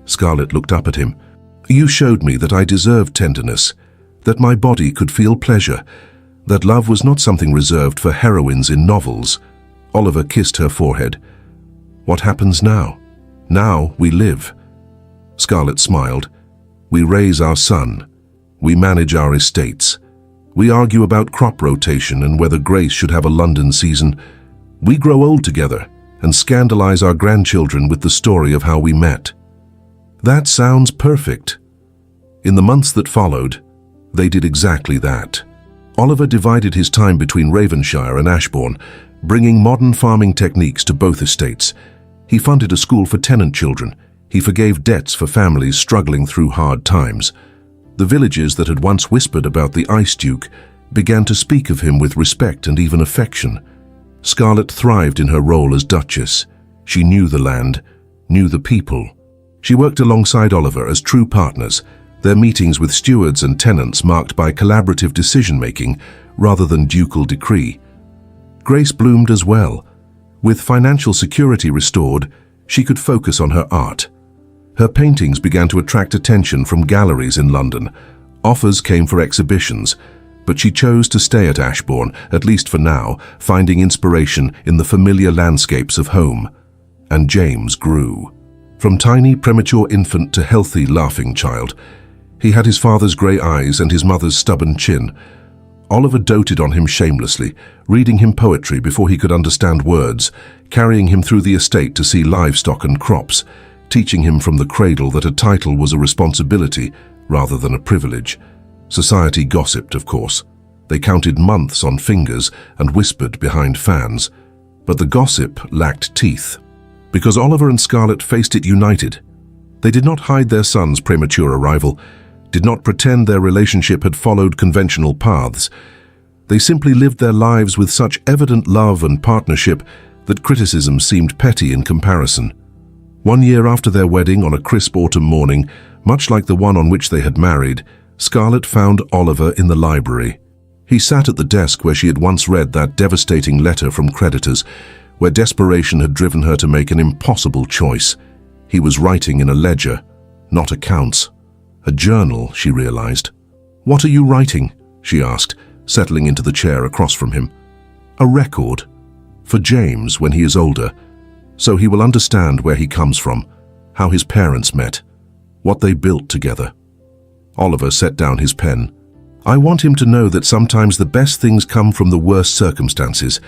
Scarlett looked up at him. "You showed me that I deserved tenderness, that my body could feel pleasure, that love was not something reserved for heroines in novels." Oliver kissed her forehead. "What happens now? Now we live." Scarlett smiled. "We raise our son. We manage our estates. We argue about crop rotation and whether Grace should have a London season. We grow old together and scandalize our grandchildren with the story of how we met." That sounds perfect. In the months that followed, they did exactly that. Oliver divided his time between Ravenshire and Ashbourne, bringing modern farming techniques to both estates. He funded a school for tenant children. He forgave debts for families struggling through hard times. The villages that had once whispered about the Ice Duke began to speak of him with respect and even affection. Scarlett thrived in her role as Duchess. She knew the land, knew the people. She worked alongside Oliver as true partners, their meetings with stewards and tenants marked by collaborative decision-making rather than ducal decree. Grace bloomed as well. With financial security restored, she could focus on her art. Her paintings began to attract attention from galleries in London. Offers came for exhibitions, but she chose to stay at Ashbourne, at least for now, finding inspiration in the familiar landscapes of home. And James grew. From tiny, premature infant to healthy, laughing child. He had his father's grey eyes and his mother's stubborn chin. Oliver doted on him shamelessly, reading him poetry before he could understand words, carrying him through the estate to see livestock and crops, teaching him from the cradle that a title was a responsibility rather than a privilege. Society gossiped, of course. They counted months on fingers and whispered behind fans. But the gossip lacked teeth. Because Oliver and Scarlett faced it united. They did not hide their son's premature arrival, did not pretend their relationship had followed conventional paths. They simply lived their lives with such evident love and partnership that criticism seemed petty in comparison. 1 year after their wedding, on a crisp autumn morning, much like the one on which they had married, Scarlett found Oliver in the library. He sat at the desk where she had once read that devastating letter from creditors, where desperation had driven her to make an impossible choice. He was writing in a ledger, not accounts. A journal, she realized. "What are you writing?" she asked, settling into the chair across from him. "A record. For James when he is older, so he will understand where he comes from, how his parents met, what they built together." Oliver set down his pen. "I want him to know that sometimes the best things come from the worst circumstances.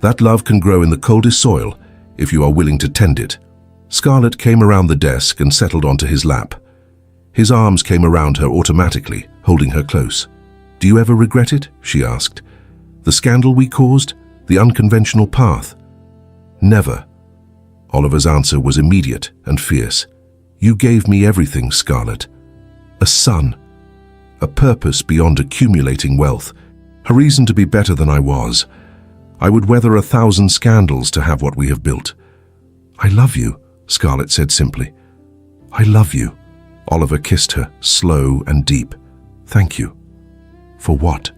That love can grow in the coldest soil if you are willing to tend it." Scarlett came around the desk and settled onto his lap. His arms came around her automatically, holding her close. "Do you ever regret it?" she asked. "The scandal we caused? The unconventional path?" "Never." Oliver's answer was immediate and fierce. "You gave me everything, Scarlett. A son, a purpose beyond accumulating wealth, a reason to be better than I was. I would weather 1,000 scandals to have what we have built." "I love you," Scarlett said simply. "I love you." Oliver kissed her, slow and deep. "Thank you." "For what?"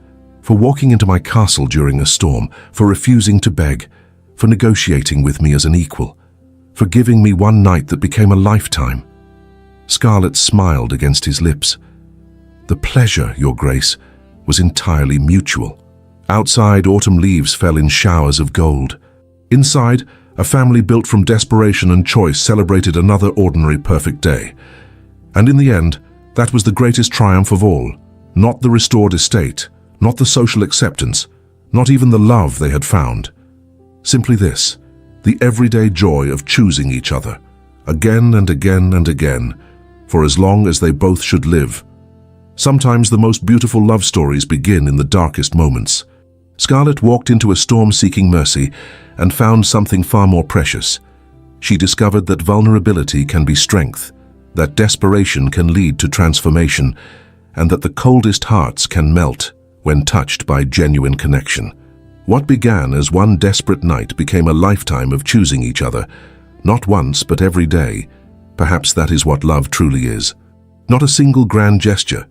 "For walking into my castle during a storm, for refusing to beg, for negotiating with me as an equal, for giving me one night that became a lifetime." Scarlett smiled against his lips. "The pleasure, Your Grace, was entirely mutual." Outside, autumn leaves fell in showers of gold. Inside, a family built from desperation and choice celebrated another ordinary perfect day. And in the end, that was the greatest triumph of all. Not the restored estate, not the social acceptance, not even the love they had found. Simply this, the everyday joy of choosing each other, again and again and again, for as long as they both should live. Sometimes the most beautiful love stories begin in the darkest moments. Scarlett walked into a storm seeking mercy and found something far more precious. She discovered that vulnerability can be strength, that desperation can lead to transformation, and that the coldest hearts can melt when touched by genuine connection. What began as one desperate night became a lifetime of choosing each other, not once but every day. Perhaps that is what love truly is. Not a single grand gesture,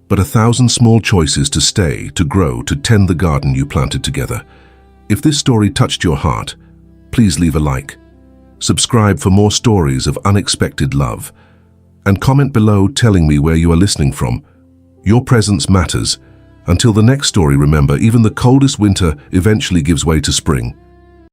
but 1,000 small choices to stay, to grow, to tend the garden you planted together. If this story touched your heart, please leave a like. Subscribe for more stories of unexpected love. And comment below telling me where you are listening from. Your presence matters. Until the next story, remember, even the coldest winter eventually gives way to spring.